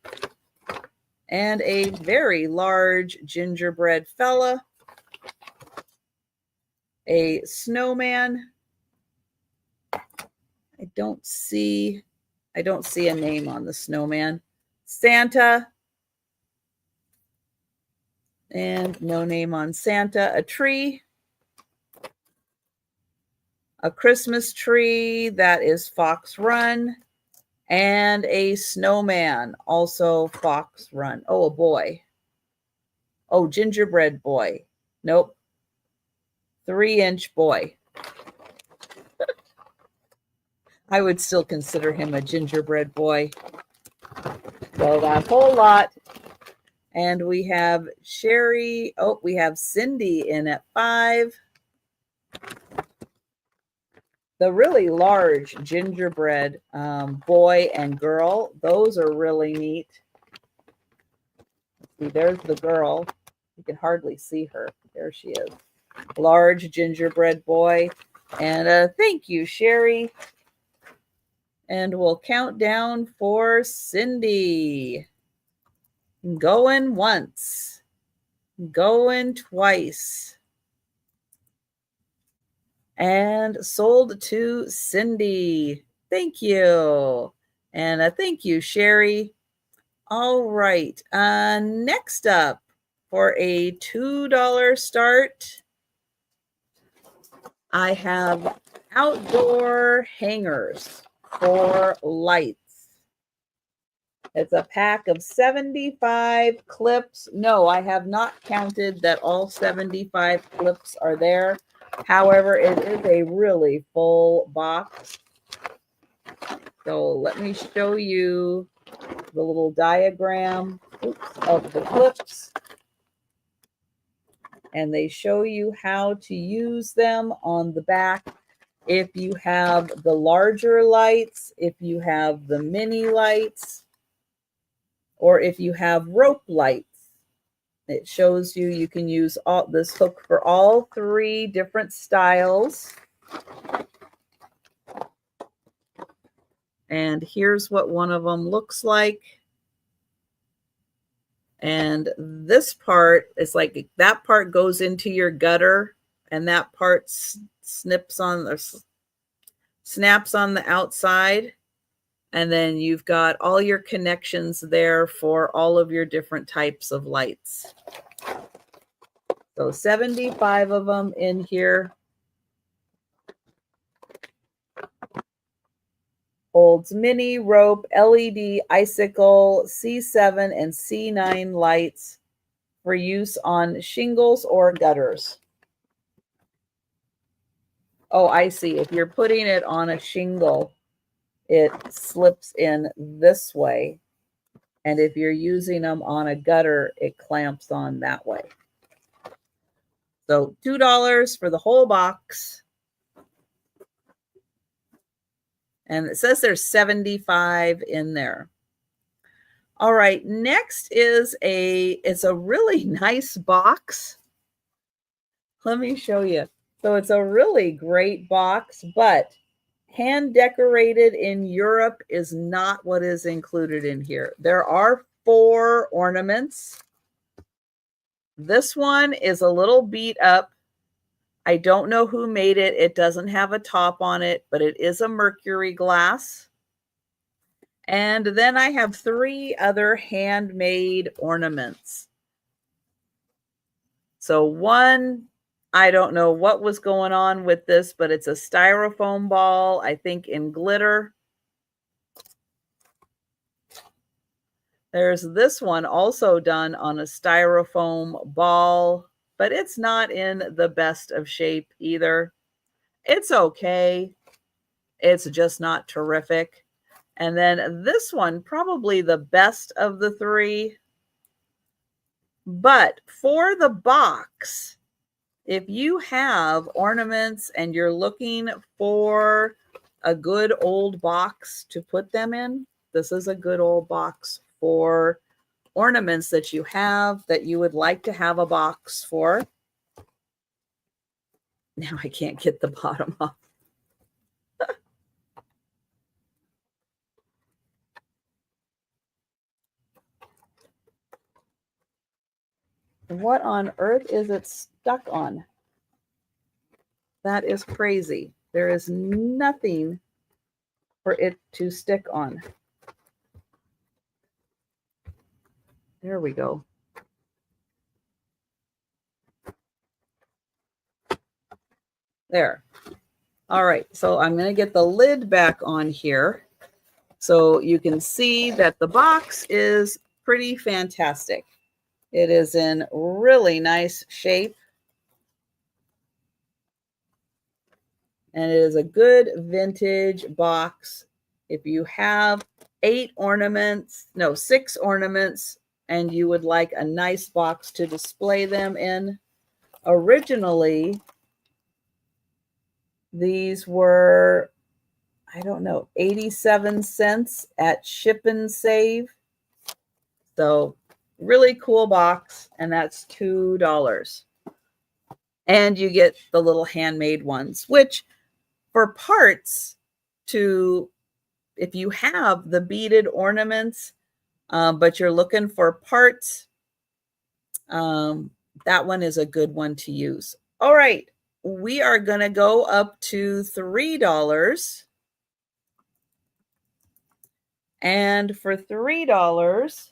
and a very large gingerbread fella, a snowman. I don't see a name on the snowman. Santa, and no name on Santa. A tree, a Christmas tree, that is Fox Run, and a snowman, also Fox Run. Oh, a boy. Oh, gingerbread boy. Nope. 3-inch boy. I would still consider him a gingerbread boy. So that whole lot. And we have Sherry. Oh, we have Cindy in at 5. The really large gingerbread boy and girl, those are really neat. See, there's the girl. You can hardly see her. There she is. Large gingerbread boy. And thank you, Sherry. And we'll count down for Cindy. Going once. Going twice. And sold to Cindy. Thank you. And thank you, Sherry. All right. Next up for a $2 start, I have outdoor hangers for lights. It's a pack of 75 clips. No, I have not counted that all 75 clips are there. However, it is a really full box. So let me show you the little diagram of the clips. And they show you how to use them on the back. If you have the larger lights, if you have the mini lights, or if you have rope lights, it shows you you can use this hook for all 3 different styles. And here's what one of them looks like. And this part is like, that part goes into your gutter, and that part snaps on the outside. And then you've got all your connections there for all of your different types of lights. So 75 of them in here. Holds mini, rope, LED, icicle, C7 and C9 lights for use on shingles or gutters. Oh, I see. If you're putting it on a shingle, it slips in this way. And if you're using them on a gutter, it clamps on that way. So $2 for the whole box. And it says there's 75 in there. All right, next is it's a really nice box. Let me show you. So it's a really great box, but hand decorated in Europe is not what is included in here. There are 4 ornaments. This one is a little beat up. I don't know who made it. It doesn't have a top on it, but it is a mercury glass. And then I have 3 other handmade ornaments. So one, I don't know what was going on with this, but it's a styrofoam ball, I think in glitter. There's this one also done on a styrofoam ball, but it's not in the best of shape either. It's okay. It's just not terrific. And then this one, probably the best of the 3. But for the box, if you have ornaments and you're looking for a good old box to put them in, this is a good old box for ornaments that you have that you would like to have a box for. Now I can't get the bottom off. What on earth is it stuck on? That is crazy. There is nothing for it to stick on. There we go. There. All right, so I'm going to get the lid back on here so you can see that the box is pretty fantastic. It is in really nice shape. And it is a good vintage box. If you have 6 ornaments, and you would like a nice box to display them in. Originally, these were, I don't know, 87 cents at Ship and Save. So really cool box, and that's $2. And you get the little handmade ones, which for parts if you have the beaded ornaments, but you're looking for parts, that one is a good one to use. All right, we are going to go up to $3. And for $3,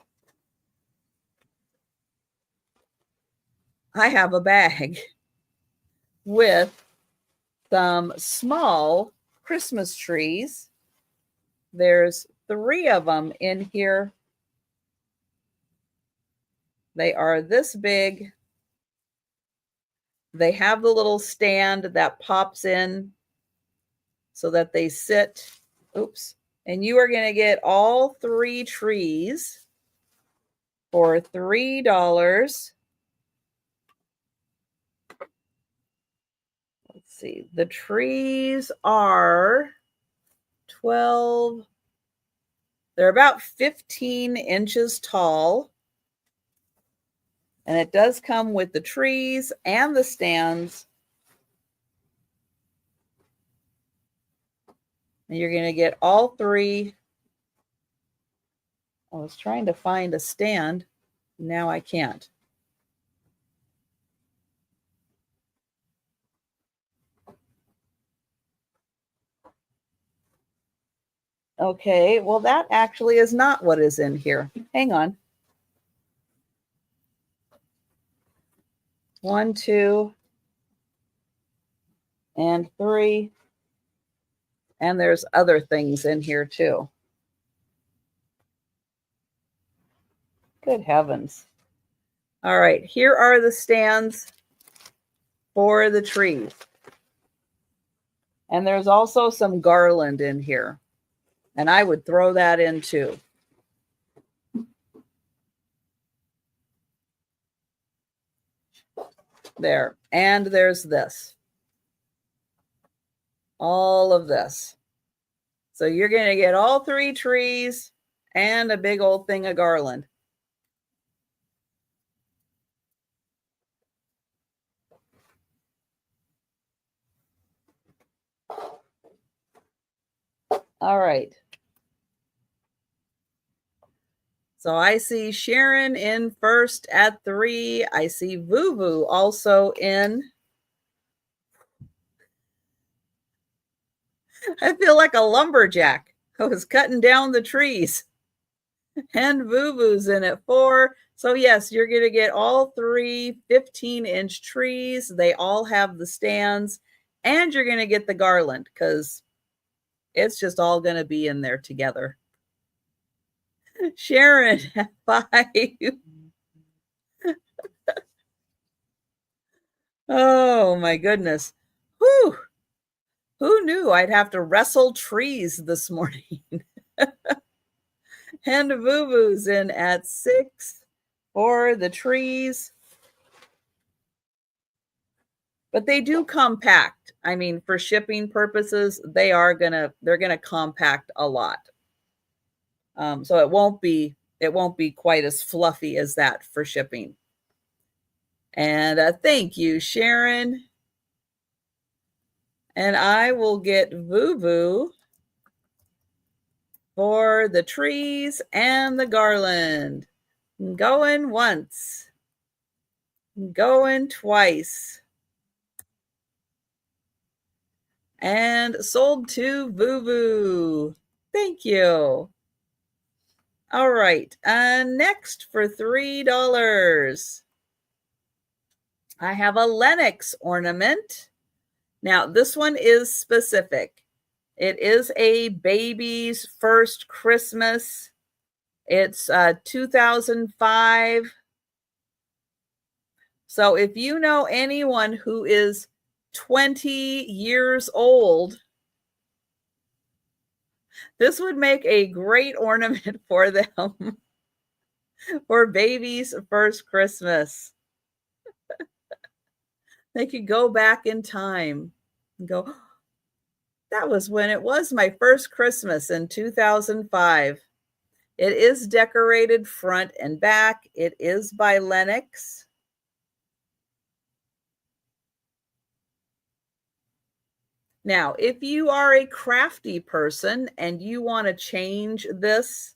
I have a bag with some small Christmas trees. There's 3 of them in here. They are this big. They have the little stand that pops in so that they sit. Oops. And you are going to get all 3 trees for $3. Let's see. The trees are 12. They're about 15 inches tall. And it does come with the trees and the stands. And you're going to get all 3. I was trying to find a stand. Now I can't. Okay, well, that actually is not what is in here. Hang on. 1, 2, and 3. And there's other things in here too. Good heavens. All right, here are the stands for the trees. And there's also some garland in here. And I would throw that in too. There. And there's this. All of this. So you're going to get all 3 trees and a big old thing of garland. All right. So I see Sharon in first at 3. I see Voo also in. I feel like a lumberjack. I was cutting down the trees. And Voo's in at 4. So yes, you're going to get all 3 15-inch trees. They all have the stands. And you're going to get the garland because it's just all going to be in there together. Sharon at 5. Oh my goodness. Whew. Who knew I'd have to wrestle trees this morning? And Voo's in at 6 for the trees. But they do compact. I mean, for shipping purposes, they're gonna compact a lot. So it won't be quite as fluffy as that for shipping. And thank you, Sharon. And I will get Voo for the trees and the garland. Going once. Going twice. And sold to Voo. Thank you. All right. Next for $3. I have a Lenox ornament. Now, this one is specific. It is a baby's first Christmas. It's 2005. So if you know anyone who is 20 years old, this would make a great ornament for them for baby's first Christmas. They could go back in time and go, that was when it was my first Christmas in 2005. It is decorated front and back. It is by Lenox. Now, if you are a crafty person and you want to change this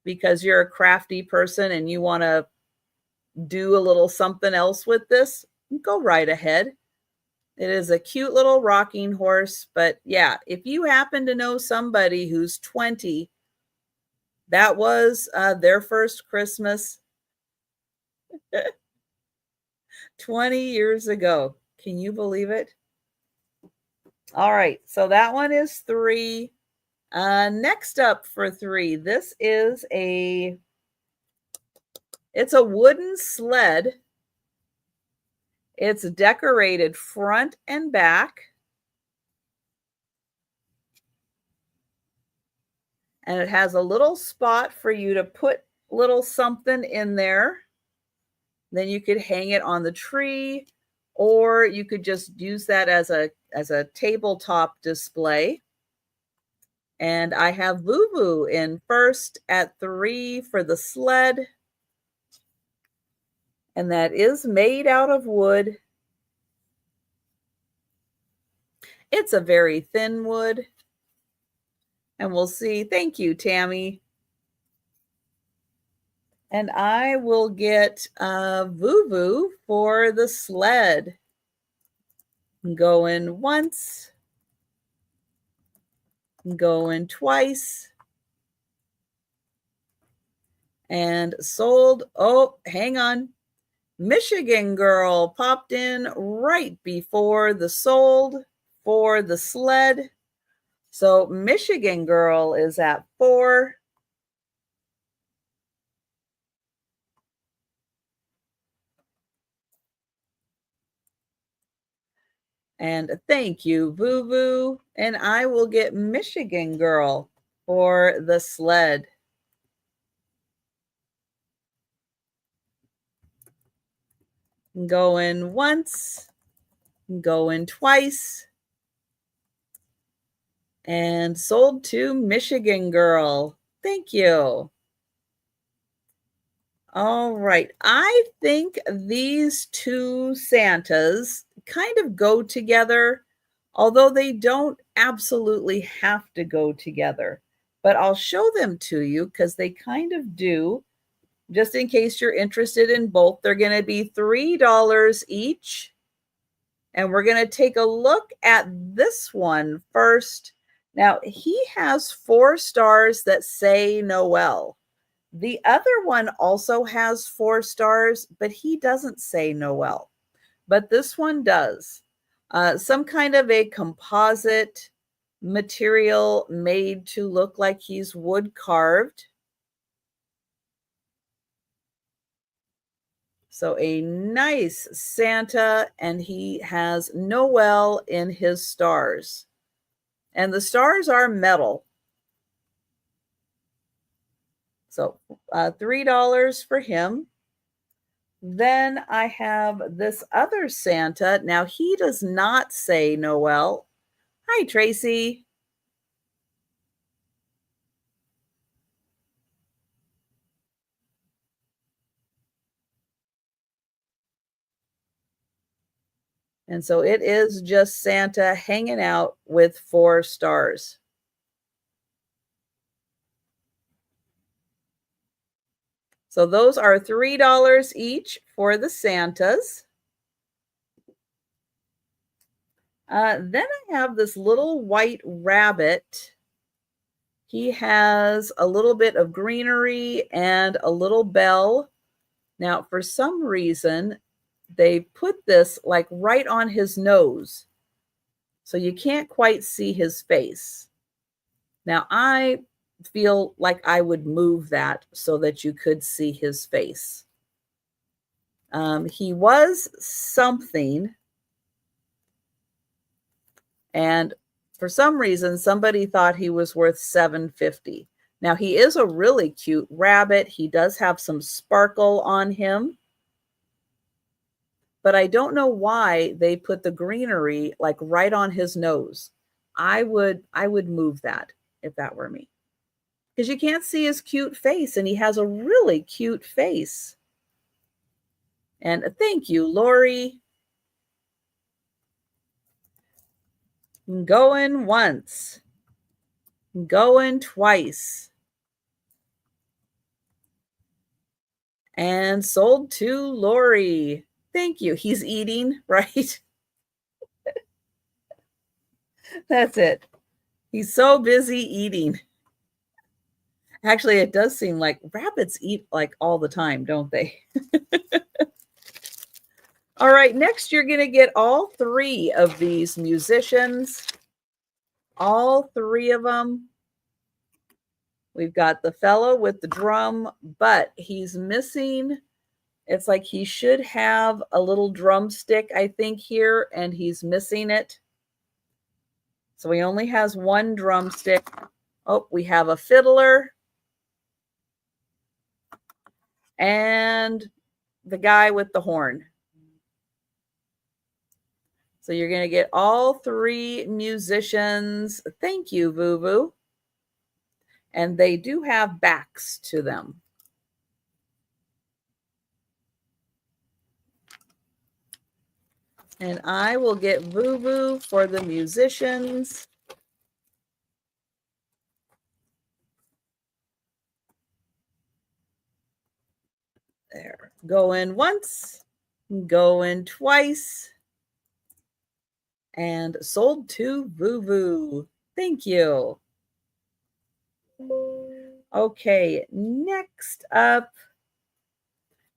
because you're a crafty person and you want to do a little something else with this, go right ahead. It is a cute little rocking horse. But yeah, if you happen to know somebody who's 20, that was their first Christmas 20 years ago. Can you believe it? All right, so that one is 3. Next up for 3, this is it's a wooden sled. It's decorated front and back. And it has a little spot for you to put little something in there. Then you could hang it on the tree, or you could just use that as a tabletop display. And I have Boo Boo in first at 3 for the sled. And that is made out of wood. It's a very thin wood. And we'll see. Thank you, Tammy. And I will get Boo Boo for the sled. Going once. Going twice. And sold. Oh, hang on. Michigan Girl popped in right before the sold for the sled. So Michigan Girl is at 4. And thank you, Boo Boo. And I will get Michigan Girl for the sled. Going once, going twice, and sold to Michigan Girl. Thank you. All right. I think these two Santas kind of go together, although they don't absolutely have to go together. But I'll show them to you because they kind of do. Just in case you're interested in both, they're going to be $3 each. And we're going to take a look at this one first. Now, he has 4 stars that say Noel. The other one also has 4 stars, but he doesn't say Noel. But this one does. Some kind of a composite material made to look like he's wood carved. So a nice Santa, and he has Noel in his stars. And the stars are metal. So $3 for him. Then I have this other Santa. Now he does not say Noel. Hi, Tracy. And so it is just Santa hanging out with 4 stars. So those are $3 each for the Santas. Then I have this little white rabbit. He has a little bit of greenery and a little bell. Now, for some reason, they put this like right on his nose. So you can't quite see his face. Now, I feel like I would move that so that you could see his face. He was something. And for some reason, somebody thought he was worth $7.50. Now, he is a really cute rabbit. He does have some sparkle on him. But I don't know why they put the greenery like right on his nose. I would move that if that were me. Because you can't see his cute face, and he has a really cute face. And thank you, Lori. Going once. Going twice. And sold to Lori. Thank you. He's eating, right? That's it. He's so busy eating. Actually, it does seem like rabbits eat like all the time, don't they? All right, next you're going to get all 3 of these musicians. All 3 of them. We've got the fellow with the drum, but he's missing. It's like he should have a little drumstick, I think, here, and he's missing it. So he only has one drumstick. Oh, we have a fiddler and the guy with the horn. So you're going to get all three musicians. Thank you, Vuvu. And they do have backs to them. And I will get Vuvu for the musicians. There. Go in once, go in twice, and sold to Vuvu. Thank you. Okay, next up,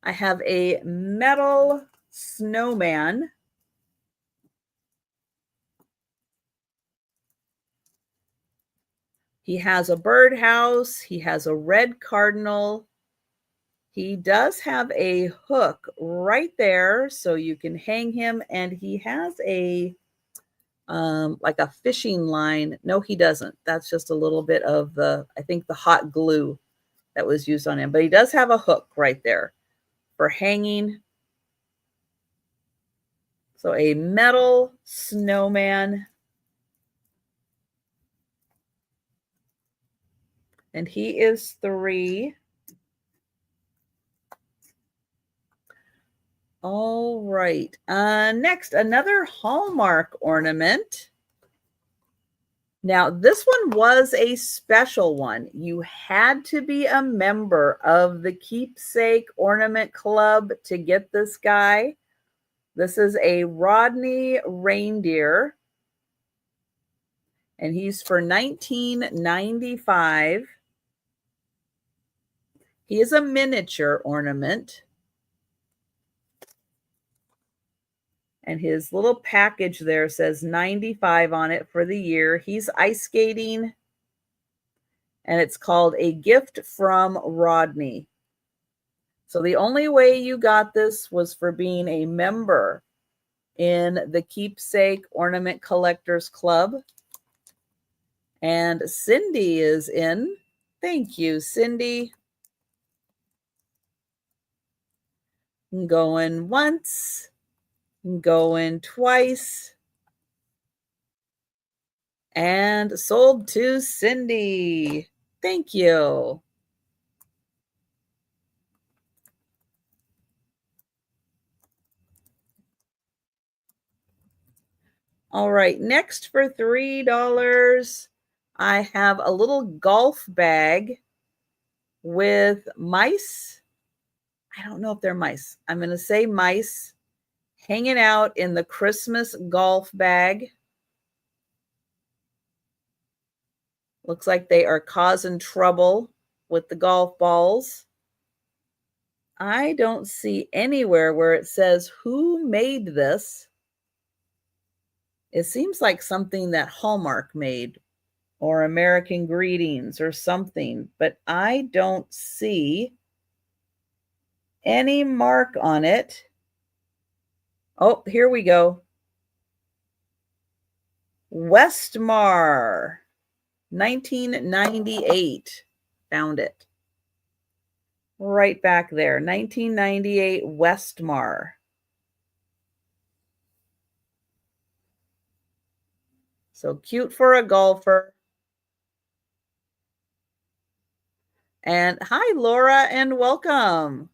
I have a metal snowman. He has a birdhouse. He has a red cardinal. He does have a hook right there, so you can hang him, and he has a like a fishing line. No, he doesn't. That's just a little bit of the, I think, the hot glue that was used on him. But he does have a hook right there for hanging. So a metal snowman. And he is 3. All right. Next, another Hallmark ornament. Now, this one was a special one. You had to be a member of the Keepsake Ornament Club to get this guy. This is a Rodney reindeer, and he's for $19.95. He is a miniature ornament. And his little package there says 95 on it for the year. He's ice skating, and it's called A Gift from Rodney. So the only way you got this was for being a member in the Keepsake Ornament Collectors Club. And Cindy is in. Thank you, Cindy. Going once, going twice, and sold to Cindy. Thank you. All right, next for $3, I have a little golf bag with mice. I don't know if they're mice. I'm going to say mice hanging out in the Christmas golf bag. Looks like they are causing trouble with the golf balls. I don't see anywhere where it says who made this. It seems like something that Hallmark made or American Greetings or something, but I don't see any mark on it. Oh, here we go. Westmar, 1998. Found it. Right back there, 1998 Westmar. So cute for a golfer. And hi, Laura, and welcome.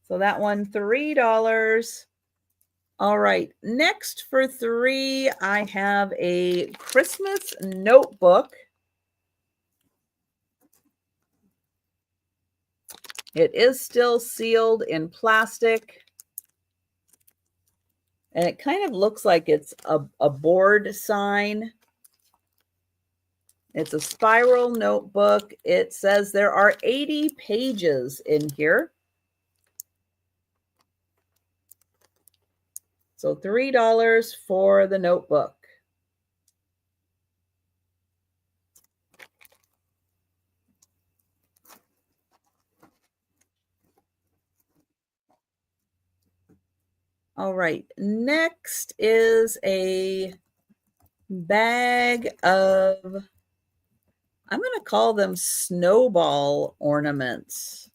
So that one, $3. All right, next for $3, I have a Christmas notebook. It is still sealed in plastic. And it kind of looks like it's a board sign. It's a spiral notebook. It says there are 80 pages in here. So $3 for the notebook. All right, next is a bag of, I'm going to call them snowball ornaments.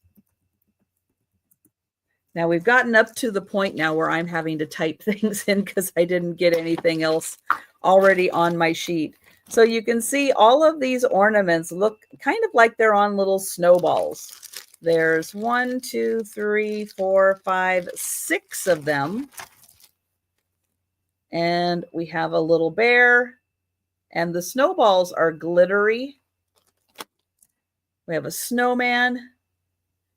Now we've gotten up to the point now where I'm having to type things in because I didn't get anything else already on my sheet. So you can see all of these ornaments look kind of like they're on little snowballs. There's 1, 2, 3, 4, 5, 6 of them. And we have a little bear, and the snowballs are glittery. We have a snowman,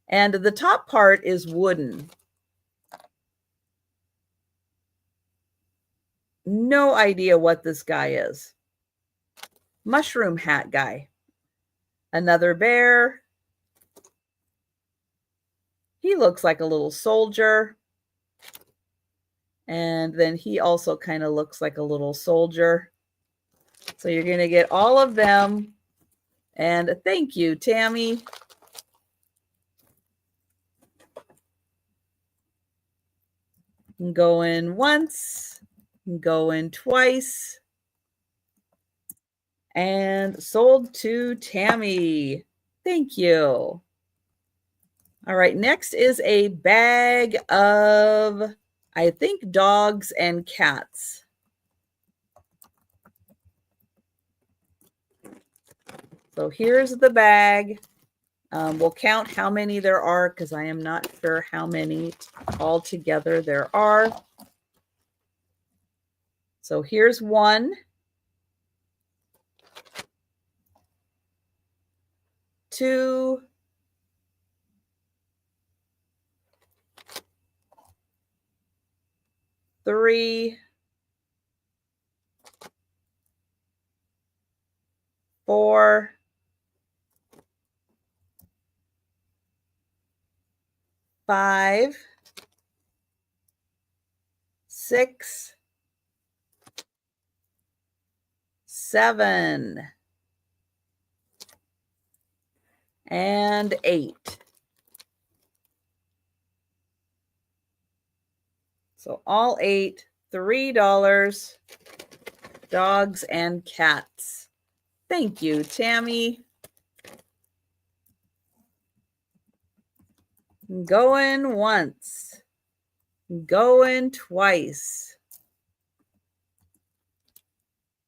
and the top part is wooden. No idea what this guy is. Mushroom hat guy. Another bear. He looks like a little soldier. And then he also kind of looks like a little soldier. So you're going to get all of them. And thank you, Tammy. Go in once, go in twice, and sold to Tammy. Thank you. All right, next is a bag of, I think, dogs and cats. So here's the bag. We'll count how many there are because I am not sure how many altogether there are. So here's 1, 2, 3, 4, 5, 6, 7, and 8. So all 8, $3, dogs and cats. Thank you, Tammy. Going once, going twice,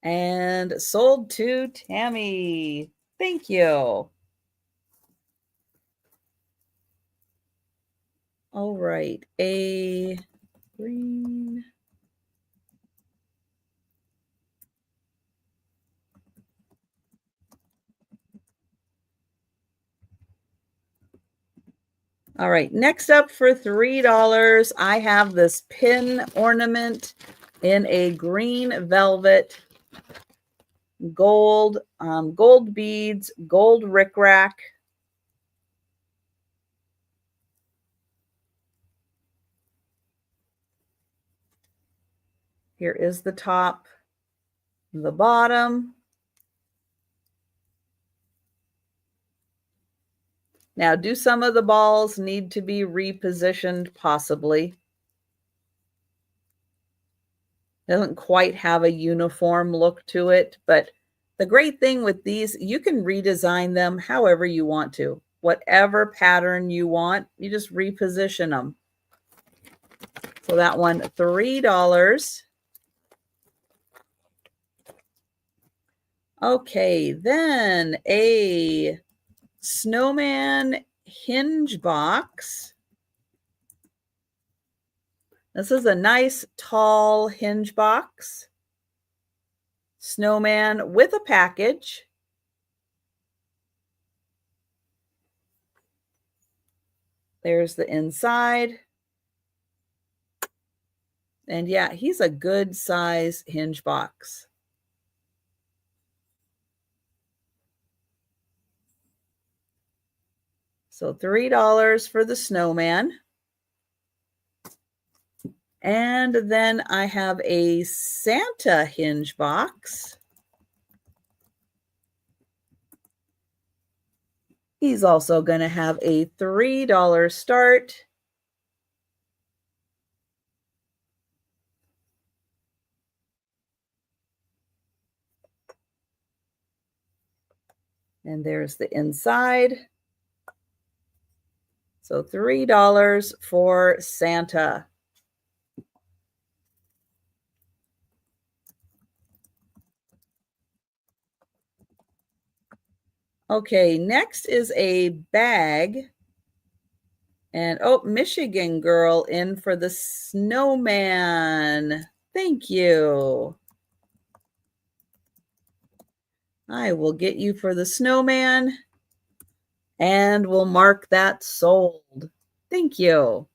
and sold to Tammy. Thank you. All right, a green. All right, next up for $3, I have this pin ornament in a green velvet, gold, gold beads, gold rickrack. Here is the top, the bottom. Now, do some of the balls need to be repositioned? Possibly. Doesn't quite have a uniform look to it, but the great thing with these, you can redesign them however you want to. Whatever pattern you want, you just reposition them. So that one, $3. Okay, then a snowman hinge box. This is a nice tall hinge box. Snowman with a package. There's the inside. And yeah, he's a good size hinge box. So $3 for the snowman. And then I have a Santa hinge box. He's also going to have a $3 start. And there's the inside. So $3 for Santa. Okay, next is a bag. And oh, Michigan girl in for the snowman. Thank you. I will get you for the snowman and we'll mark that sold. Thank you.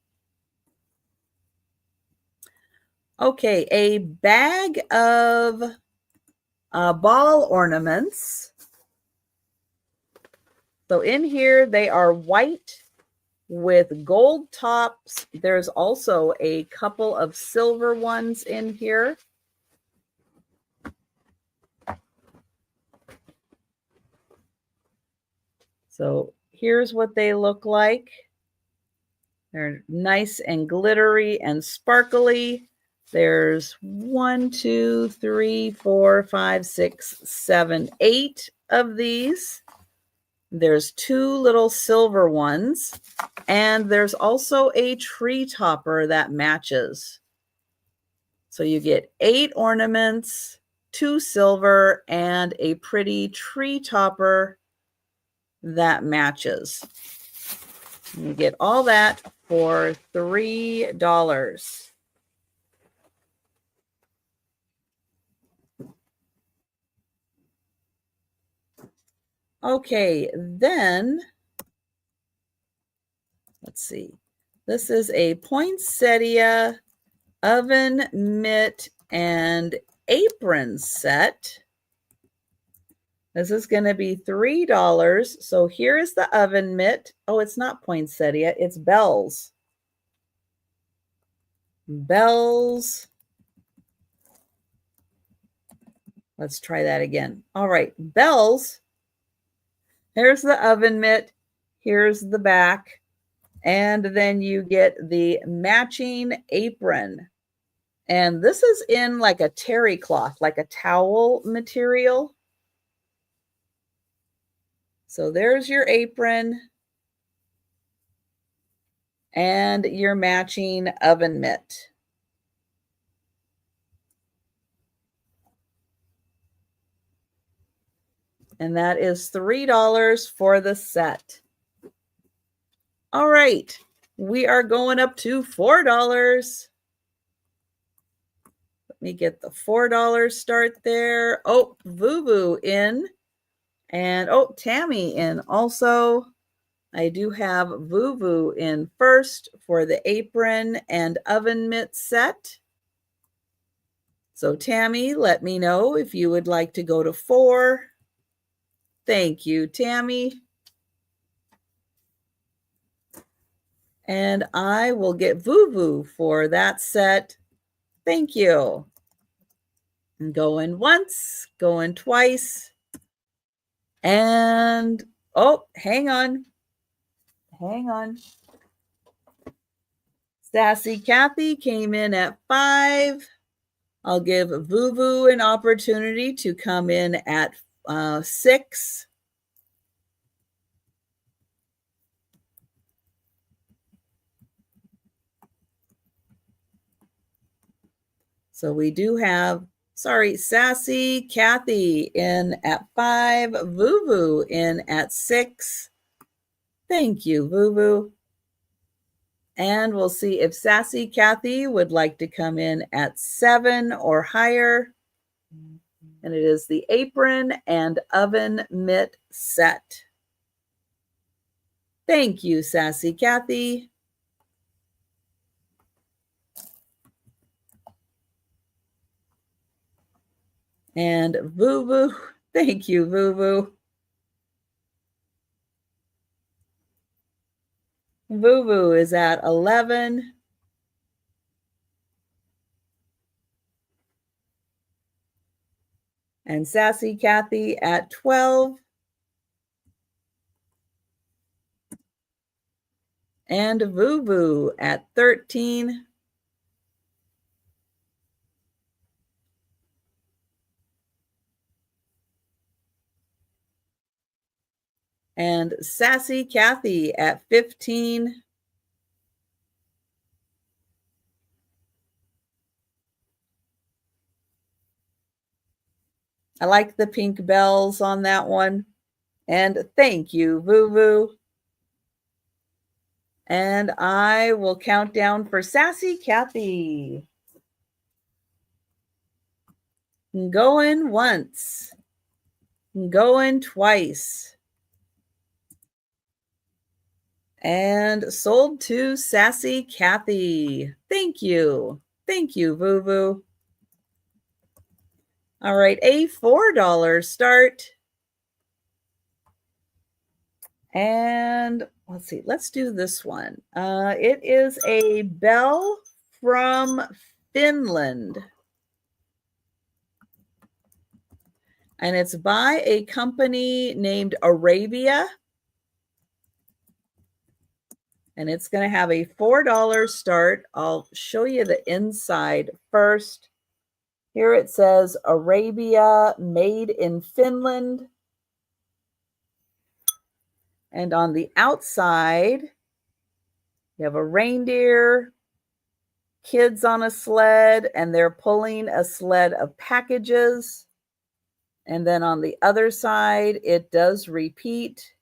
Okay, a bag of ball ornaments. So in here, they are white with gold tops. There's also a couple of silver ones in here. So here's what they look like. They're nice and glittery and sparkly. There's 1, 2, 3, 4, 5, 6, 7, 8 of these. There's 2 little silver ones. And there's also a tree topper that matches. So you get 8 ornaments, 2 silver, and a pretty tree topper that matches. You get all that for $3. Okay, then let's see. This is a poinsettia oven mitt and apron set. This is going to be $3. So here is the oven mitt. Oh, it's not poinsettia, it's bells. Bells. Let's try that again. All right, bells. Here's the oven mitt. Here's the back. And then you get the matching apron. And this is in like a terry cloth, like a towel material. So there's your apron and your matching oven mitt. And that is $3 for the set. All right, we are going up to $4. Let me get the $4 start there. Oh, Vuvu in. And oh, Tammy in also. I do have Vuvu in first for the apron and oven mitt set. So Tammy, let me know if you would like to go to 4. Thank you, Tammy. And I will get Vuvu for that set. Thank you. And going once, going twice. And oh, hang on. Hang on. Sassy Kathy came in at 5. I'll give Vuvu an opportunity to come in at 6. So we do have, Sassy Kathy in at 5, Vuvu in at 6. Thank you, Vuvu. And we'll see if Sassy Kathy would like to come in at 7 or higher. And it is the apron and oven mitt set. Thank you, Sassy Kathy. And Vuvu, thank you, Vuvu. Vuvu is at 11. And Sassy Kathy at 12. And Vuvu at 13. And Sassy Kathy at 15. I like the pink bells on that one. And thank you, Voo. And I will count down for Sassy Kathy. Going once. Going twice. And sold to Sassy Kathy. Thank you. Thank you, Voo. All right, a $4 start. And let's see, let's do this one. It is a bell from Finland. And it's by a company named Arabia. And it's going to have a $4 start. I'll show you the inside first. Here it says Arabia, made in Finland. And on the outside, you have a reindeer, kids on a sled, and they're pulling a sled of packages. And then on the other side, it does repeat.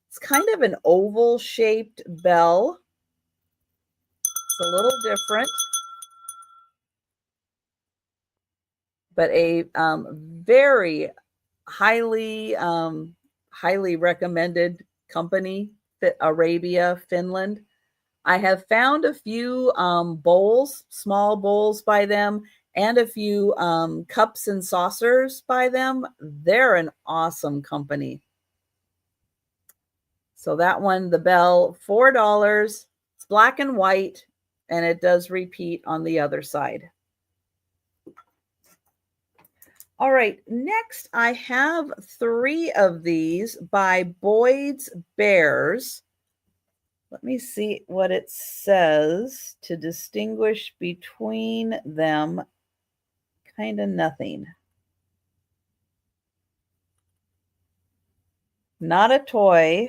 It's kind of an oval-shaped bell. It's a little different, but a very highly recommended company, Arabia, Finland. I have found a few bowls, small bowls by them, and a few cups and saucers by them. They're an awesome company. So that one, the bell, $4. It's black and white, and it does repeat on the other side. All right, next I have 3 of these by Boyd's Bears. Let me see what it says to distinguish between them. Kind of nothing. Not a toy.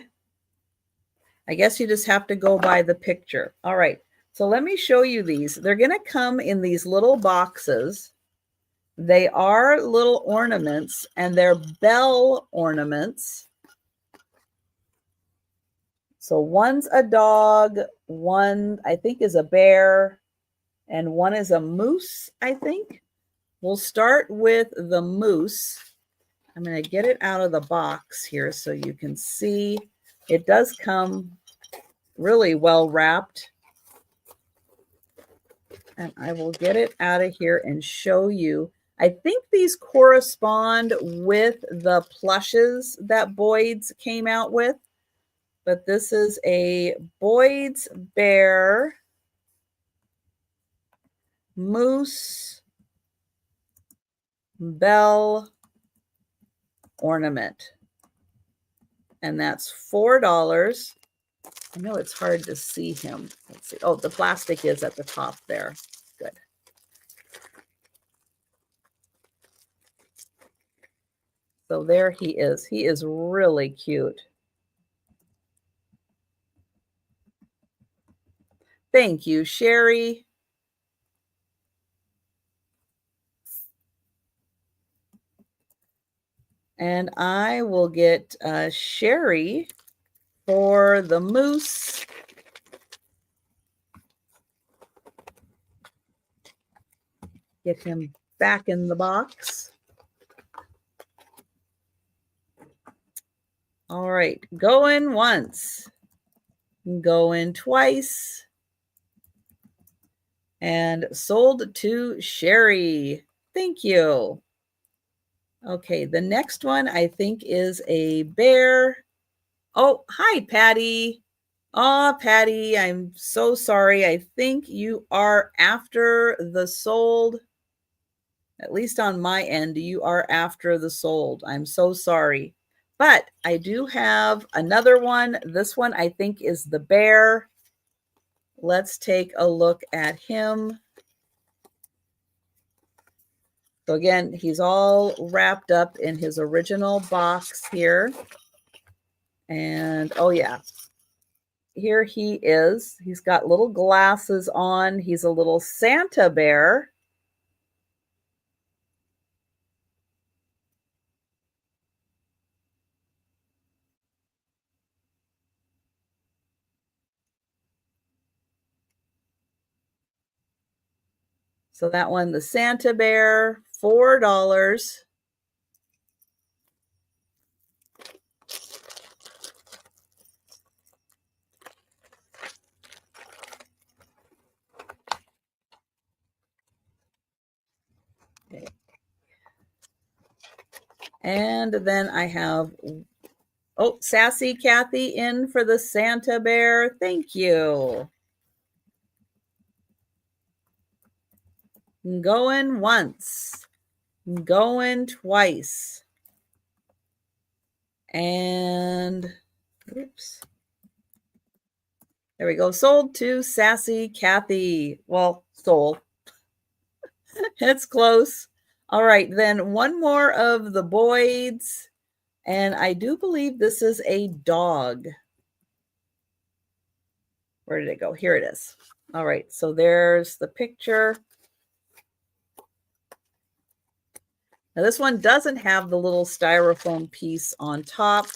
I guess you just have to go by the picture. All right, so let me show you these. They're going to come in these little boxes. They are little ornaments, and they're bell ornaments. So one's a dog, one I think is a bear, and one is a moose, I think. We'll start with the moose. I'm going to get it out of the box here so you can see. It does come really well wrapped. And I will get it out of here and show you. I think these correspond with the plushes that Boyd's came out with. But this is a Boyd's Bear Moose Bell ornament. And that's $4. I know it's hard to see him. Let's see. Oh, the plastic is at the top there. Good. So there he is. He is really cute. Thank you, Sherry. And I will get Sherry for the moose. Get him back in the box. All right, going once, going twice, and sold to Sherry. Thank you. Okay, the next one I think is a bear. Oh, hi, Patty. Oh, Patty, I'm so sorry. I think you are after the sold. At least on my end, you are after the sold. I'm so sorry. But I do have another one. This one I think is the bear. Let's take a look at him. So again, he's all wrapped up in his original box here. And oh yeah, here he is. He's got little glasses on. He's a little Santa bear. So that one, the Santa bear, $4. Okay. And then I have, oh, Sassy Kathy in for the Santa bear. Thank you. Going once, going twice. And oops. There we go. Sold to Sassy Kathy. Well, sold. It's close. All right, then one more of the Boyds. And I do believe this is a dog. Where did it go? Here it is. All right, so there's the picture. Now this one doesn't have the little styrofoam piece on top.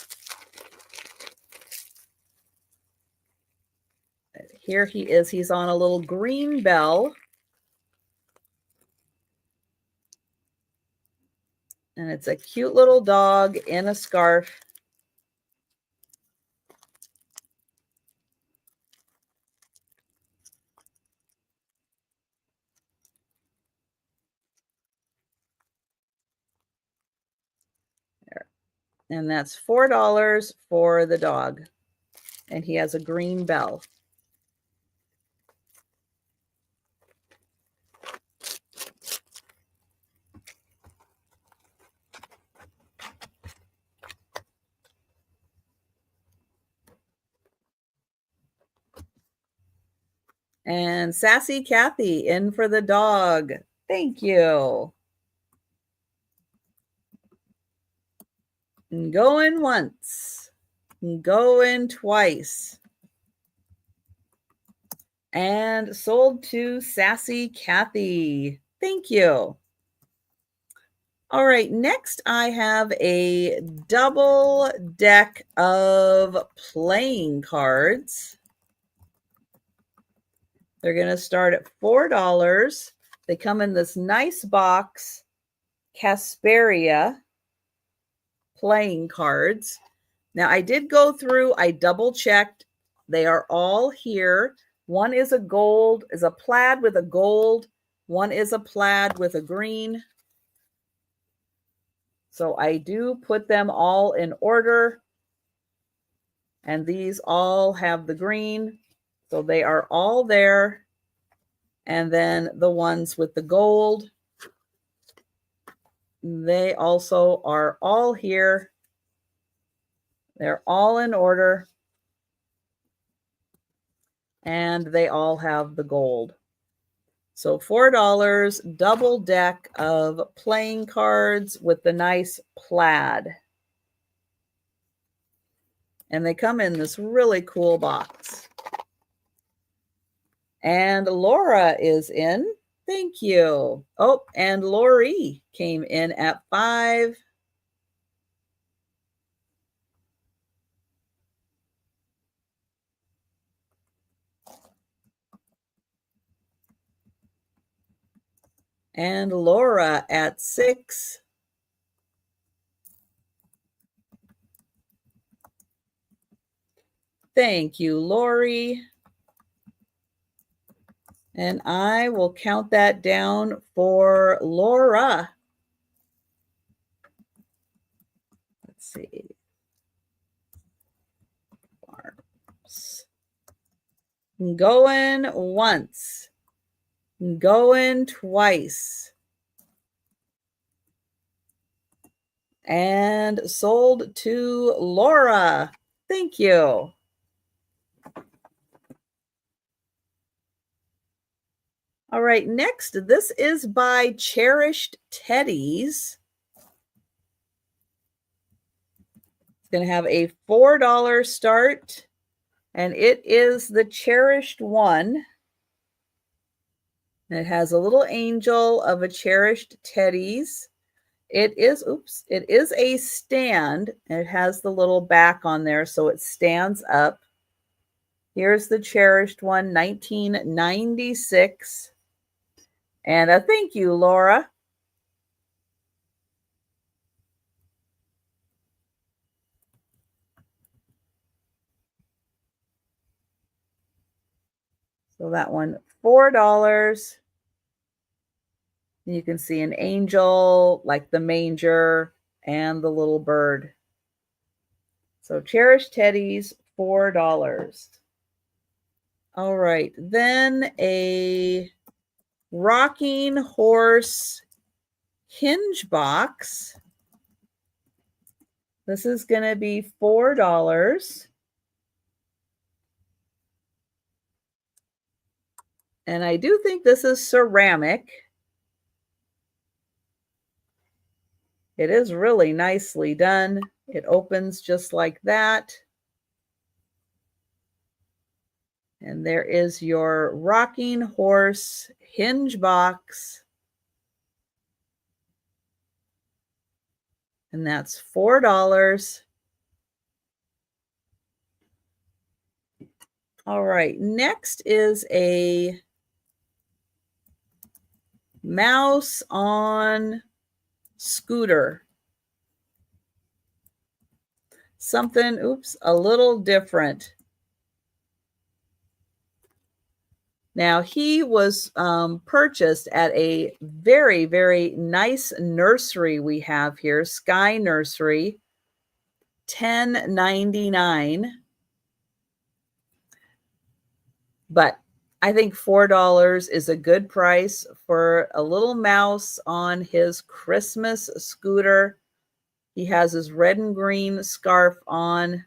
Here he is. He's on a little green bell. And it's a cute little dog in a scarf. There. And that's $4 for the dog. And he has a green bell. And Sassy Kathy in for the dog. Thank you. Going once. Going twice. And sold to Sassy Kathy. Thank you. All right, next I have a double deck of playing cards. They're going to start at $4. They come in this nice box, Casperia playing cards. Now, I did go through, I double checked. They are all here. One is a gold, is a plaid with a gold. One is a plaid with a green. So I do put them all in order. And these all have the green. So they are all there. And then the ones with the gold, they also are all here. They're all in order. And they all have the gold. So $4, double deck of playing cards with the nice plaid. And they come in this really cool box. And Laura is in. Thank you. Oh, and Lori came in at 5. And Laura at 6. Thank you, Lori. And I will count that down for Laura. Let's see. Farms. Going once. Going twice. And sold to Laura. Thank you. All right, next, this is by Cherished Teddies. going to have a $4 start, and it is the cherished one. And it has a little angel of a cherished teddies. It is a stand. It has the little back on there, so it stands up. Here's the cherished one, 1996. And a thank you, Laura. So that one, $4. You can see an angel, like the manger, and the little bird. So cherished teddies, $4. All right, then a rocking horse hinge box. This is going to be $4. And I do think this is ceramic. It is really nicely done. It opens just like that. And there is your rocking horse hinge box. And that's $4. All right, next is a mouse on scooter. Something, a little different. Now, he was purchased at a very, very nice nursery we have here, Sky Nursery, $10.99. But I think $4 is a good price for a little mouse on his Christmas scooter. He has his red and green scarf on.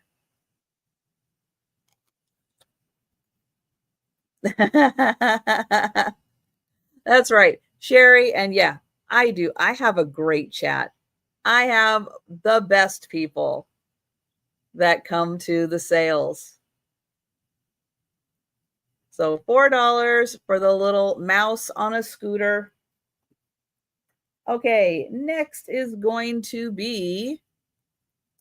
That's right, Sherry. And yeah, I do. I have a great chat. I have the best people that come to the sales. So $4 for the little mouse on a scooter. Okay, next is going to be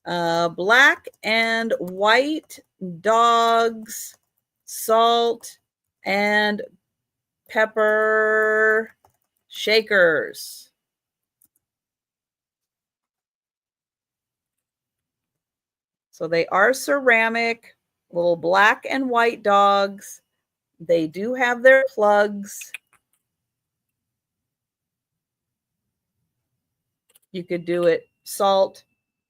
black and white dogs, salt, and pepper shakers. So they are ceramic, little black and white dogs. They do have their plugs. You could do it salt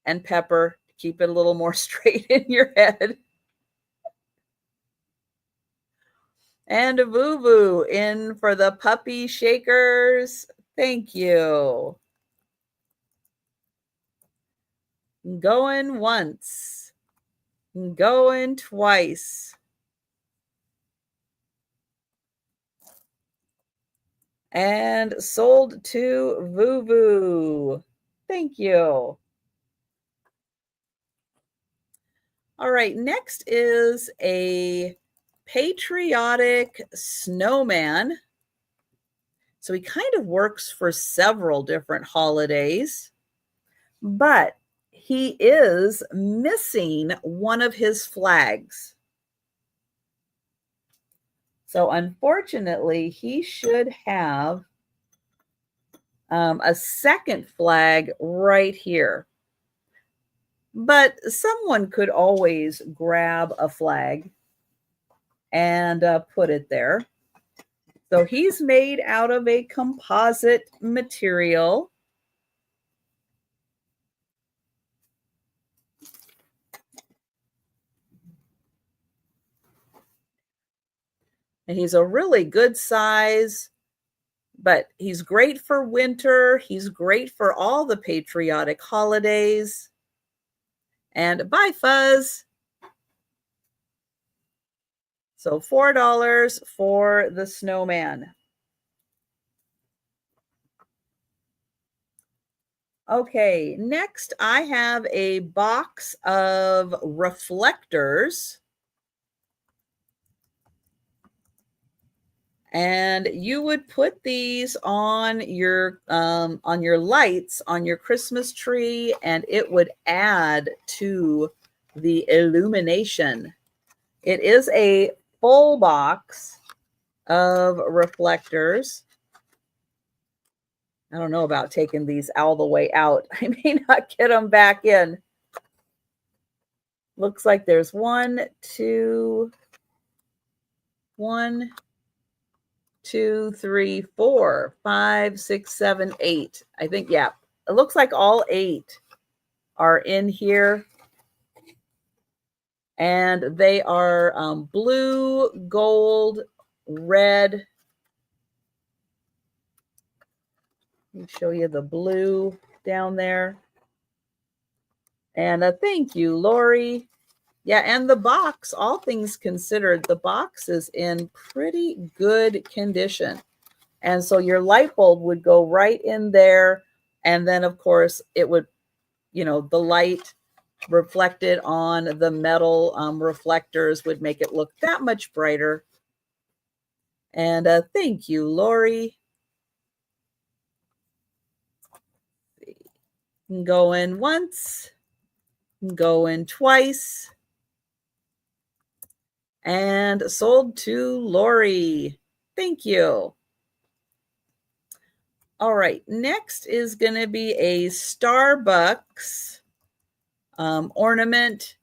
and pepper to keep it a little more straight in your head. And a Boo-Boo in for the puppy shakers. Thank you. Going once. Going twice. And sold to Boo-Boo. Thank you. All right, next is a patriotic snowman. So he kind of works for several different holidays, but he is missing one of his flags. So unfortunately, he should have a second flag right here. But someone could always grab a flag and put it there. So he's made out of a composite material. And he's a really good size, but he's great for winter. He's great for all the patriotic holidays. And bye, Fuzz. So $4 for the snowman. Okay, next I have a box of reflectors. And you would put these on your lights on your Christmas tree, and it would add to the illumination. It is a full box of reflectors. I don't know about taking these all the way out. I may not get them back in. Looks like there's one, two, 3, 4, 5, 6, 7, 8. I think, yeah, it looks like all 8 are in here. And they are blue, gold, red. Let me show you the blue down there. And thank you, Lori. Yeah, and the box, all things considered, the box is in pretty good condition. And so your light bulb would go right in there. And then, of course, it would, the light reflected on the metal reflectors would make it look that much brighter. And thank you, Lori. Go in once, go in twice, and sold to Lori. Thank you. All right, next is going to be a Starbucks ornament.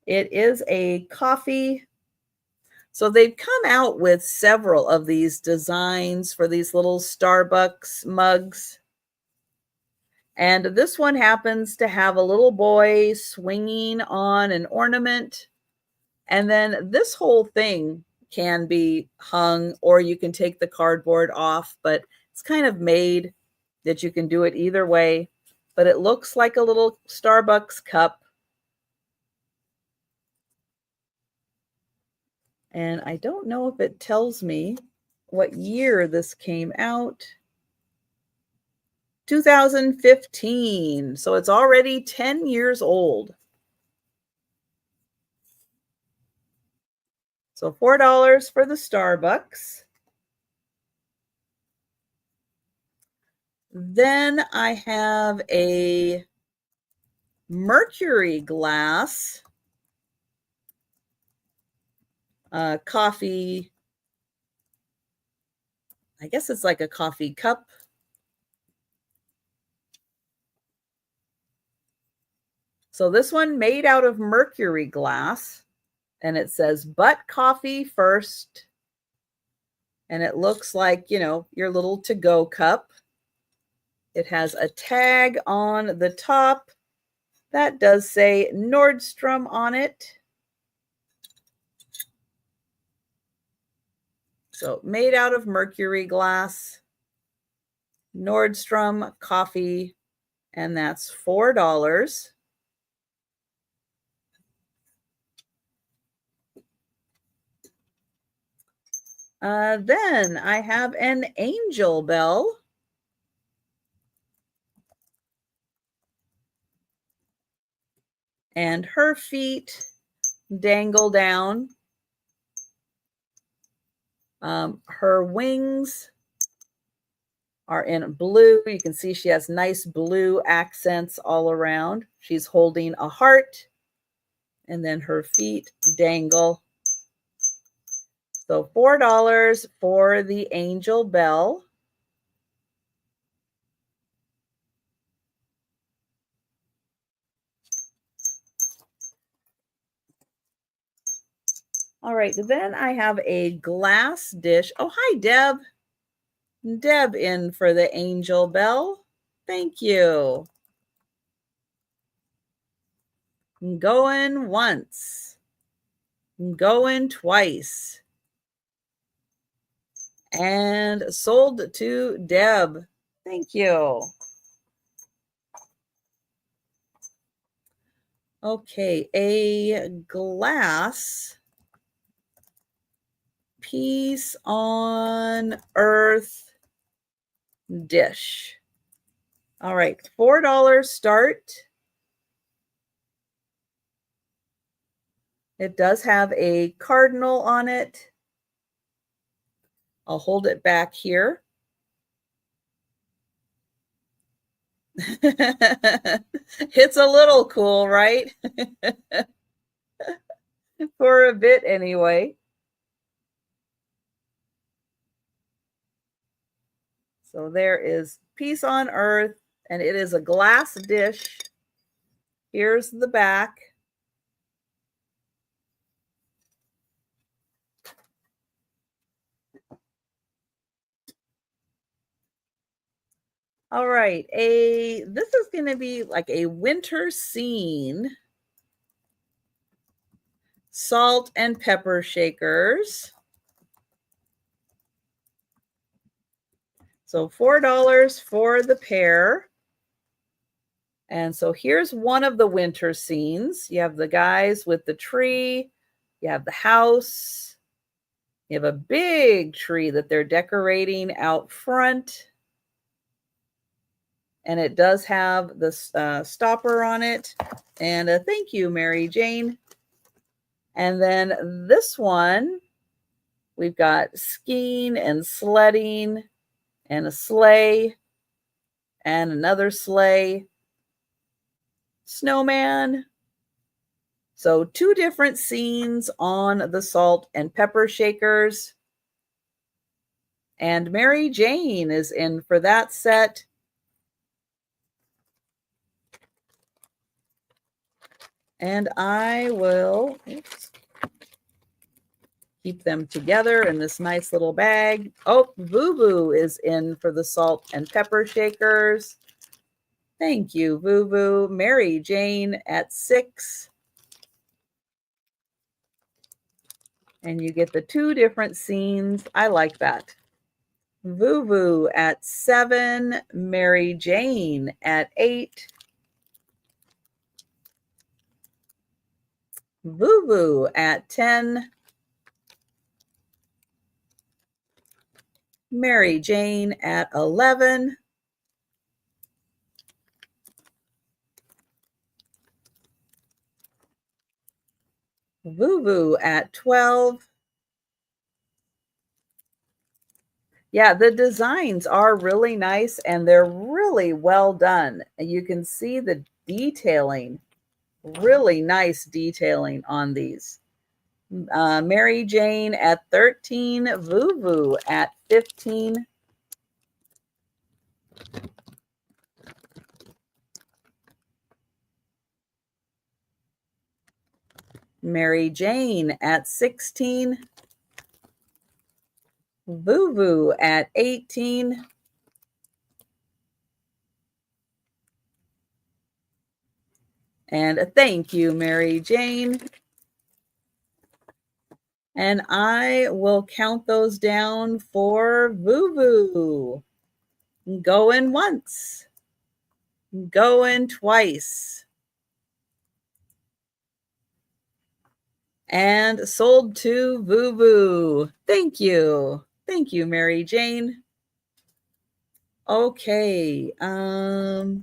It is a coffee. So they've come out with several of these designs for these little Starbucks mugs. And this one happens to have a little boy swinging on an ornament. And then this whole thing can be hung, or you can take the cardboard off, but it's kind of made that you can do it either way. But it looks like a little Starbucks cup. And I don't know if it tells me what year this came out. 2015. So it's already 10 years old. So $4 for the Starbucks. Then I have a mercury glass coffee. I guess it's like a coffee cup. So this one made out of mercury glass, and it says but coffee first. And it looks like, your little to-go cup. It has a tag on the top that does say Nordstrom on it. So made out of mercury glass, Nordstrom coffee, and that's $4. Then I have an angel bell. And her feet dangle down. Her wings are in blue. You can see she has nice blue accents all around. She's holding a heart, and then her feet dangle. So $4 for the angel bell. All right, then I have a glass dish. Oh, hi, Deb. Deb in for the angel bell. Thank you. Going once. Going twice. And sold to Deb. Thank you. Okay, a glass peace on earth dish. All right, $4 start. It does have a cardinal on it. I'll hold it back here. It's a little cool, right? For a bit anyway. So there is peace on earth, and it is a glass dish. Here's the back. All right, this is going to be like a winter scene. Salt and pepper shakers. So $4 for the pair. And so here's one of the winter scenes. You have the guys with the tree. You have the house. You have a big tree that they're decorating out front. And it does have the stopper on it. And a thank you, Mary Jane. And then this one, we've got skiing and sledding and a sleigh and another sleigh. Snowman. So 2 different scenes on the salt and pepper shakers. And Mary Jane is in for that set. And I will keep them together in this nice little bag. Oh, Boo Boo is in for the salt and pepper shakers. Thank you, Boo Boo. Mary Jane at 6. And you get the 2 different scenes. I like that. Boo Boo at 7. Mary Jane at 8. Boo Boo at 10. Mary Jane at 11. Boo Boo at 12. Yeah, the designs are really nice and they're really well done. You can see the detailing, really nice detailing on these. Mary Jane at 13, Boo Boo at 15. Mary Jane at 16. Boo Boo at 18. And thank you, Mary Jane. And I will count those down for Boo Boo. Going once. Going twice. And sold to Boo Boo. Thank you. Thank you, Mary Jane. Okay. All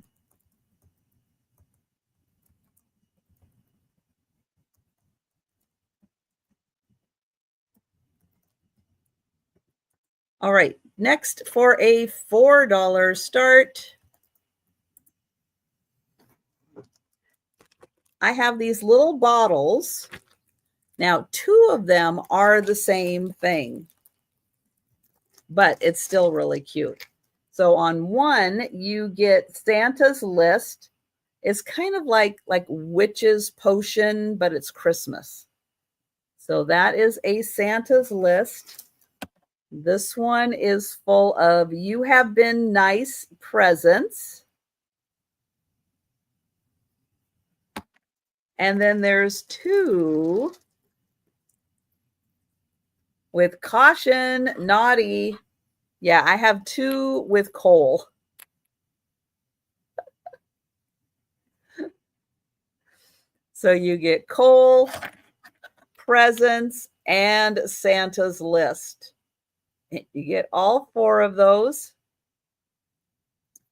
right. Next, for a $4 start, I have these little bottles. Now, 2 of them are the same thing, but it's still really cute. So on one, you get Santa's list. It's kind of like witch's potion, but it's Christmas. So that is a Santa's list. This one is full of you have been nice presents. And then there's 2 with caution, naughty. Yeah, I have 2 with coal. So you get coal, presents, and Santa's list. You get all 4 of those.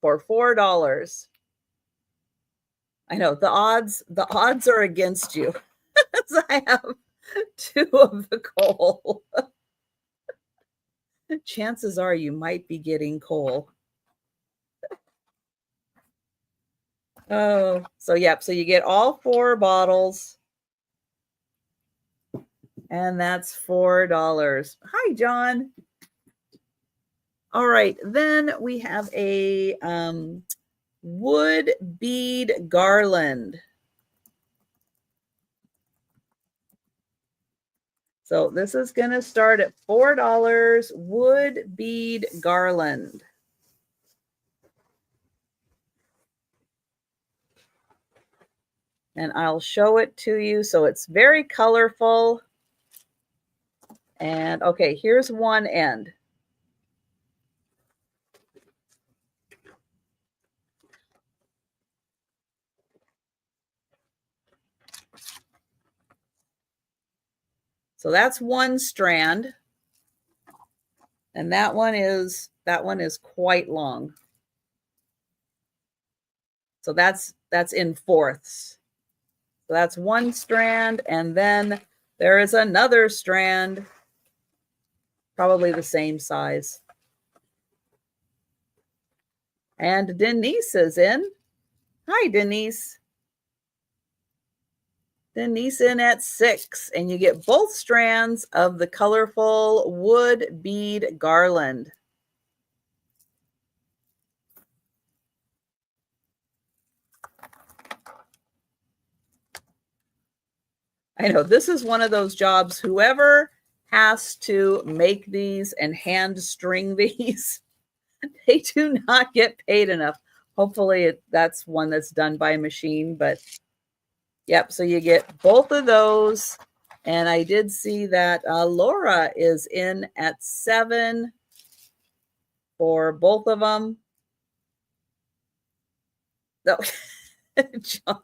for $4. I know the odds are against you. I have 2 of the coal. Chances are you might be getting coal. Oh, so yep, so you get all 4 bottles. And that's $4. Hi, John. All right, then we have a wood bead garland. So this is going to start at $4, wood bead garland. And I'll show it to you. So it's very colorful. And okay, here's one end. So that's one strand. And that one is quite long. So that's in fourths. So that's one strand, and then there is another strand, probably the same size. And Denise is in. Hi, Denise. Denise in at 6, and you get both strands of the colorful wood bead garland. I know this is one of those jobs, whoever has to make these and hand string these, they do not get paid enough. Hopefully that's one that's done by a machine, but yep. So you get both of those. And I did see that Laura is in at 7 for both of them. No, John.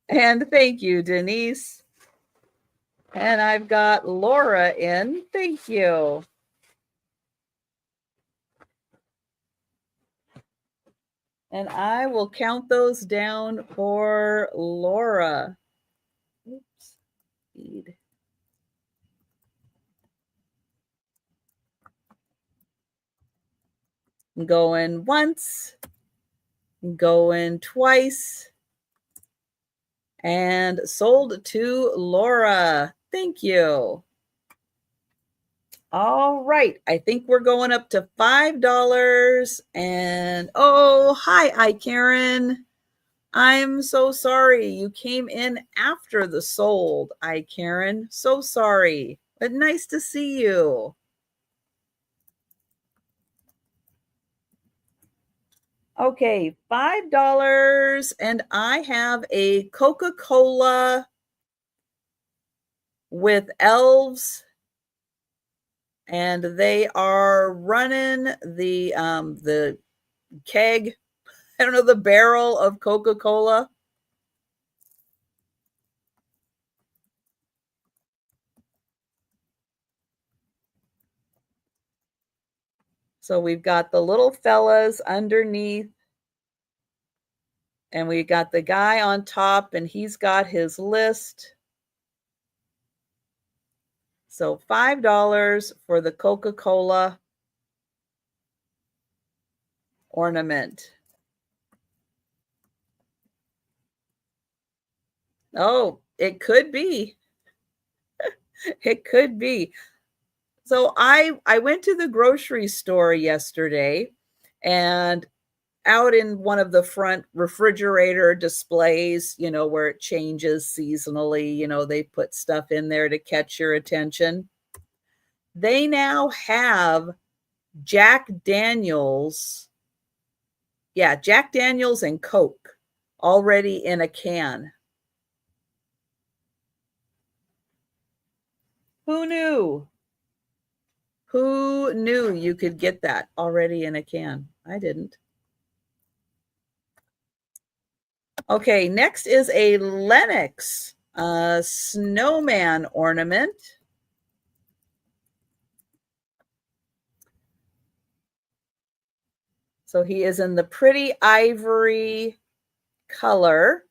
And thank you, Denise. And I've got Laura in. Thank you. And I will count those down for Laura. Oops. Speed. Going once, going twice, and sold to Laura. Thank you. All right. I think we're going up to $5. And oh, hi, Karen. I'm so sorry. You came in after the sold, Karen. So sorry. But nice to see you. Okay, $5. And I have a Coca-Cola with elves. And they are running the keg, I don't know, the barrel of Coca-Cola. So we've got the little fellas underneath, and we got the guy on top, and he's got his list. So $5 for the Coca-Cola ornament. Oh, it could be. It could be. So I went to the grocery store yesterday, and out in one of the front refrigerator displays, you know, where it changes seasonally, you know, they put stuff in there to catch your attention. They now have Jack Daniels. Yeah, Jack Daniels and Coke already in a can. Who knew? Who knew you could get that already in a can? I didn't. Okay, next is a Lennox snowman ornament. So he is in the pretty ivory color.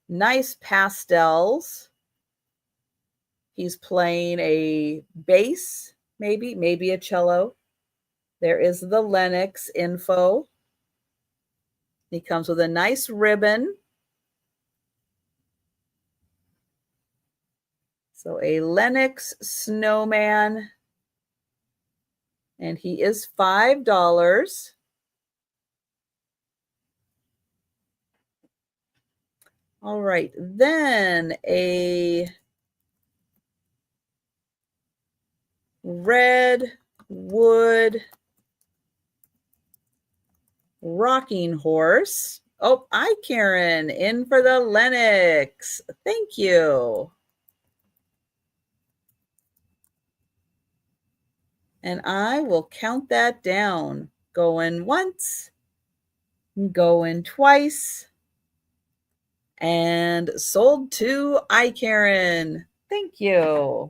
Nice pastels. He's playing a bass, maybe a cello. There is the Lennox info. He comes with a nice ribbon. So a Lennox snowman. And he is $5. All right, then a red wood rocking horse. Oh, hi, Karen, in for the Lennox. Thank you. And I will count that down. Going once, going twice, and sold to I, Karen. Thank you.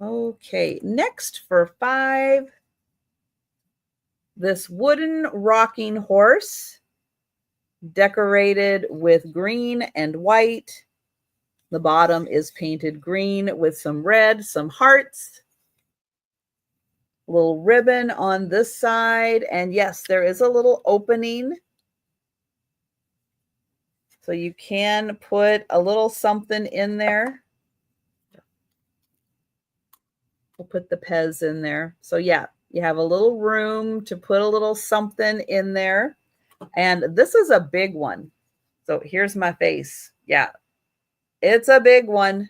Okay, next for 5, this wooden rocking horse decorated with green and white. The bottom is painted green with some red, some hearts, a little ribbon on this side. And yes, there is a little opening. So you can put a little something in there. We'll put the Pez in there. So yeah, you have a little room to put a little something in there. And this is a big one. So here's my face. Yeah, it's a big one.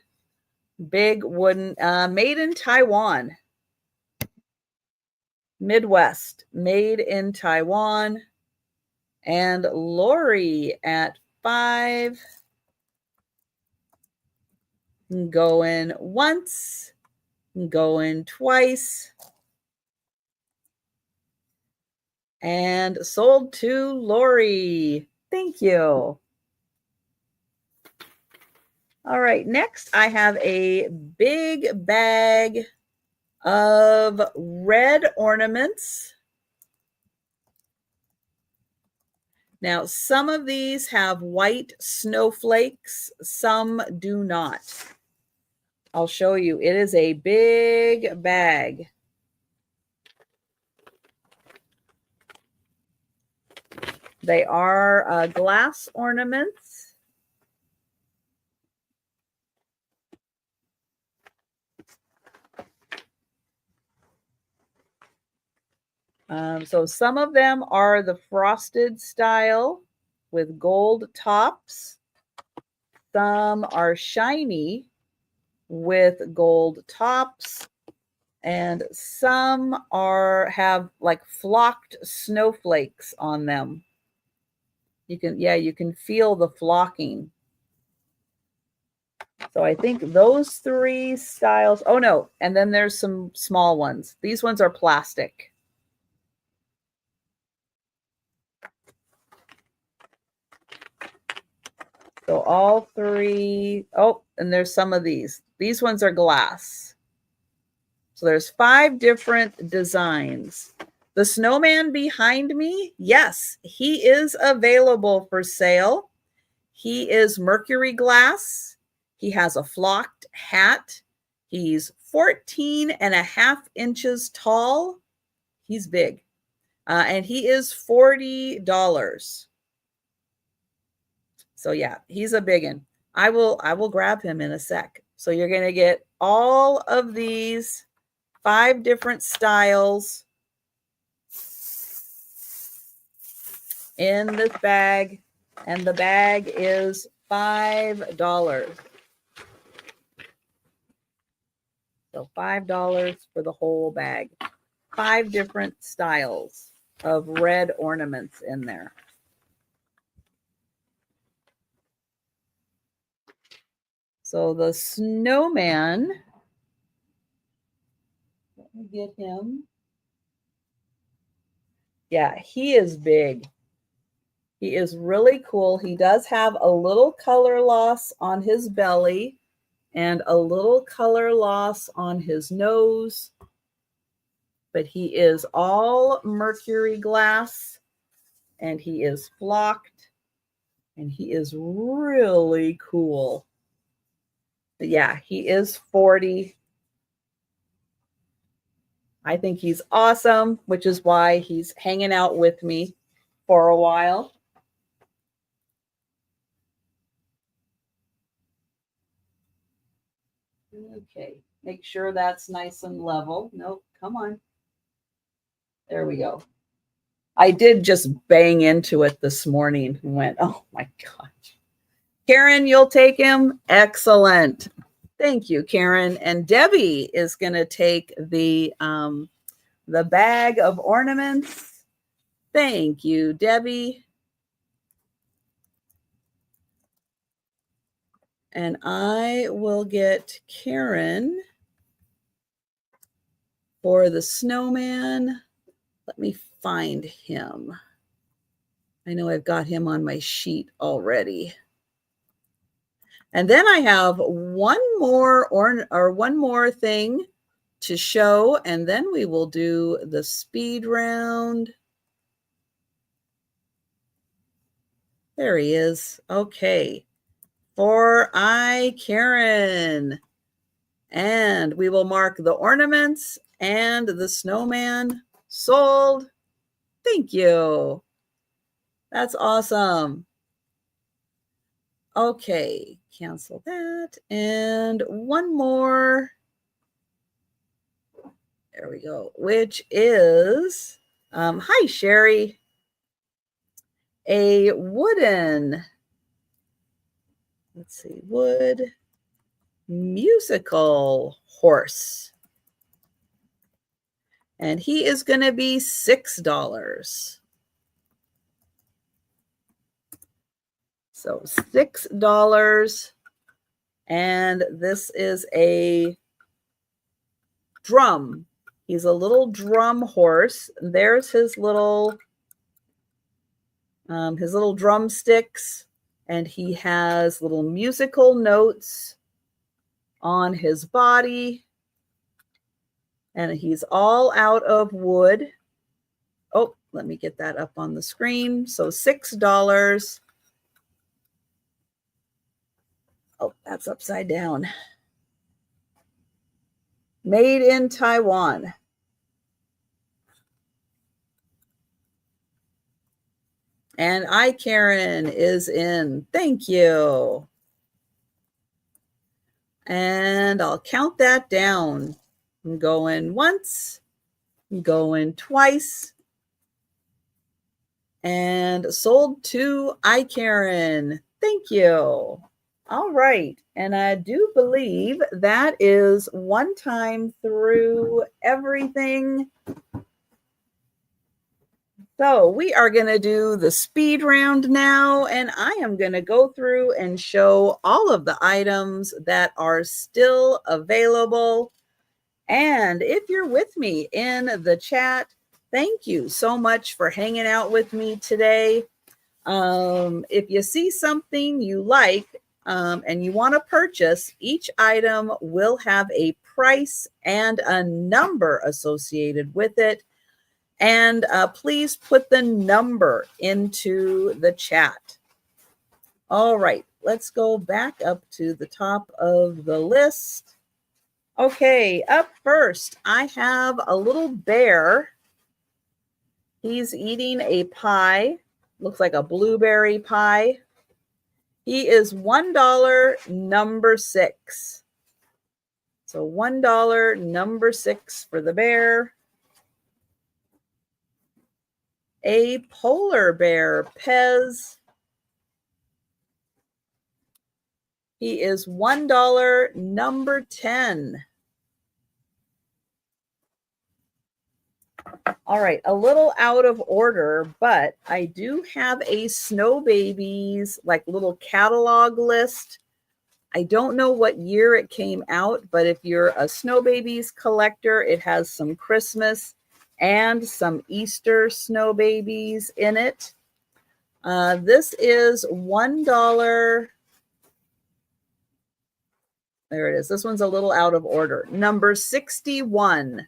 Big wooden, made in Taiwan. Midwest, made in Taiwan. And Lori at 5. Going once, going twice. And sold to Lori. Thank you. All right, next I have a big bag of red ornaments. Now, some of these have white snowflakes, some do not. I'll show you. It is a big bag. They are glass ornaments. So some of them are the frosted style with gold tops. Some are shiny with gold tops. And some have like flocked snowflakes on them. You can feel the flocking. So I think those 3 styles. Oh no, and then there's some small ones. These ones are plastic. So all 3. Oh, and there's some of these. These ones are glass. So there's 5 different designs. The snowman behind me, yes, he is available for sale. He is mercury glass. He has a flocked hat. He's 14.5 inches tall. He's big. And he is $40. So yeah, he's a big one. I will grab him in a sec. So you're going to get all of these 5 different styles in this bag, and the bag is $5. So $5 for the whole bag. 5 different styles of red ornaments in there. So the snowman, let me get him. Yeah, he is big. He is really cool. He does have a little color loss on his belly and a little color loss on his nose. but he is all mercury glass, and he is flocked, and he is really cool. But yeah, he is 40. I think he's awesome, which is why he's hanging out with me for a while. Okay, make sure that's nice and level. Nope, come on. There we go. I did just bang into it this morning and went, oh my gosh. Karen, you'll take him? Excellent. Thank you, Karen. And Debbie is going to take the bag of ornaments. Thank you, Debbie. And I will get Karen for the snowman. Let me find him. I know I've got him on my sheet already. And then I have one more thing to show, and then we will do the speed round. There he is. Okay. For Karen. And we will mark the ornaments and the snowman sold. Thank you. That's awesome. Okay, cancel that. And one more. There we go, which is, hi, Sherry. A wooden, let's see, wood musical horse. And he is going to be $6. So $6. And this is a drum. He's a little drum horse. There's his little drumsticks, and he has little musical notes on his body, and he's all out of wood. Oh, let me get that up on the screen. So $6. Oh, that's upside down. Made in Taiwan. And Karen is in. Thank you. And I'll count that down. I'm going once, I'm going twice, and sold to Karen. Thank you. All right. And I do believe that is one time through everything. So we are going to do the speed round now, and I am going to go through and show all of the items that are still available. And if you're with me in the chat, thank you so much for hanging out with me today. If you see something you like and you want to purchase, each item will have a price and a number associated with it. And please put the number into the chat. All right, let's go back up to the top of the list. Okay, up first, I have a little bear. He's eating a pie. Looks like a blueberry pie. He is $1, number 6. So $1, number 6 for the bear. A polar bear, Pez. He is $1, number 10. All right, a little out of order, but I do have a Snow Babies, like little catalog list. I don't know what year it came out, but if you're a Snow Babies collector, it has some Christmas and some Easter Snow Babies in it. This is $1. There it is. This one's a little out of order. Number 61.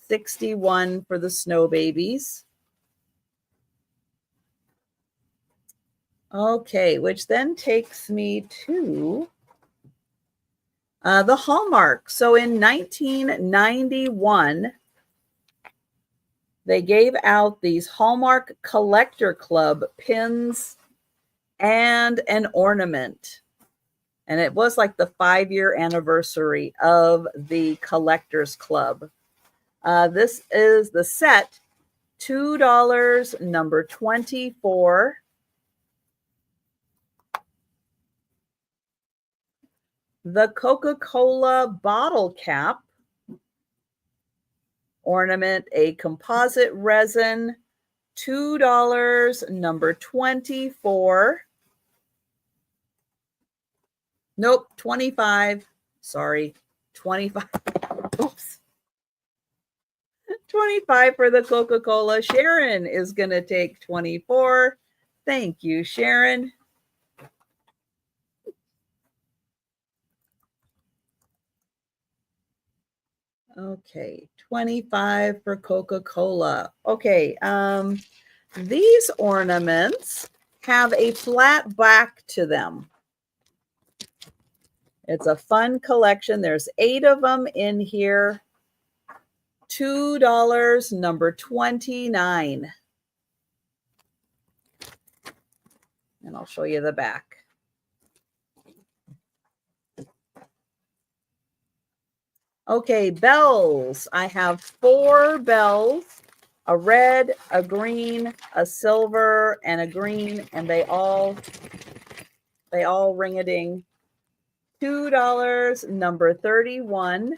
$61 for the snow babies. Okay, which then takes me to the Hallmark. So in 1991, they gave out these Hallmark Collector Club pins and an ornament. And it was like the 5-year anniversary of the Collectors Club. This is the set, $2, number 24. The Coca-Cola bottle cap ornament, a composite resin, $2, number 24. Nope, 25. Sorry, 25. Oops. 25 for the Coca-Cola. Sharon is going to take 24. Thank you, Sharon. Okay, 25 for Coca-Cola. Okay, these ornaments have a flat back to them. It's a fun collection. There's 8 of them in here. $2, number 29. And I'll show you the back. Okay, bells. I have 4 bells, a red, a green, a silver, and a green, and they all ring-a-ding. $2, number 31.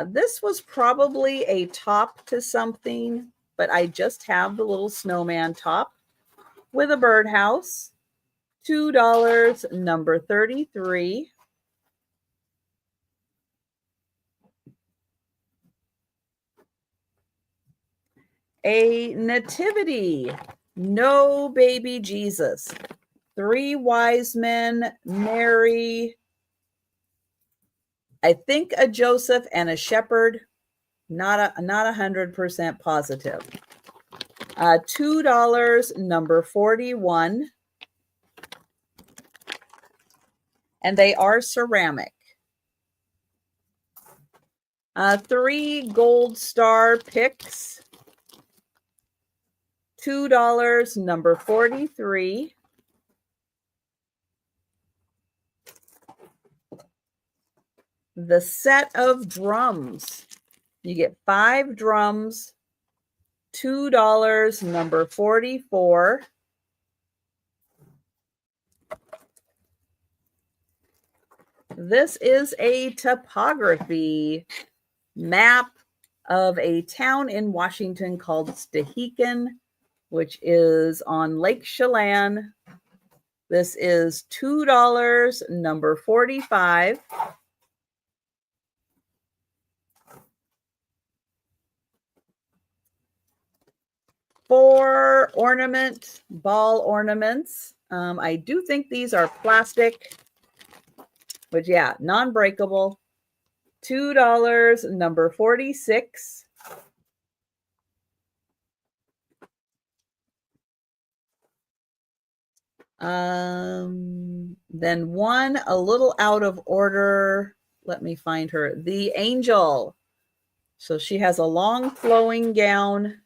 This was probably a top to something, but I just have the little snowman top with a birdhouse. $2, number 33. A nativity, no baby Jesus. 3 wise men, Mary, I think a Joseph, and a shepherd. Not 100% positive. $2, number 41. And they are ceramic. 3 gold star picks. $2, number 43. The set of drums. You get 5 drums. $2, number 44. This is a topography map of a town in Washington called Stehekin, which is on Lake Chelan. This is $2, number 45. For ball ornaments. I do think these are plastic, but yeah, non-breakable. $2, number 46. Then one a little out of order. Let me find her. The Angel. So she has a long flowing gown.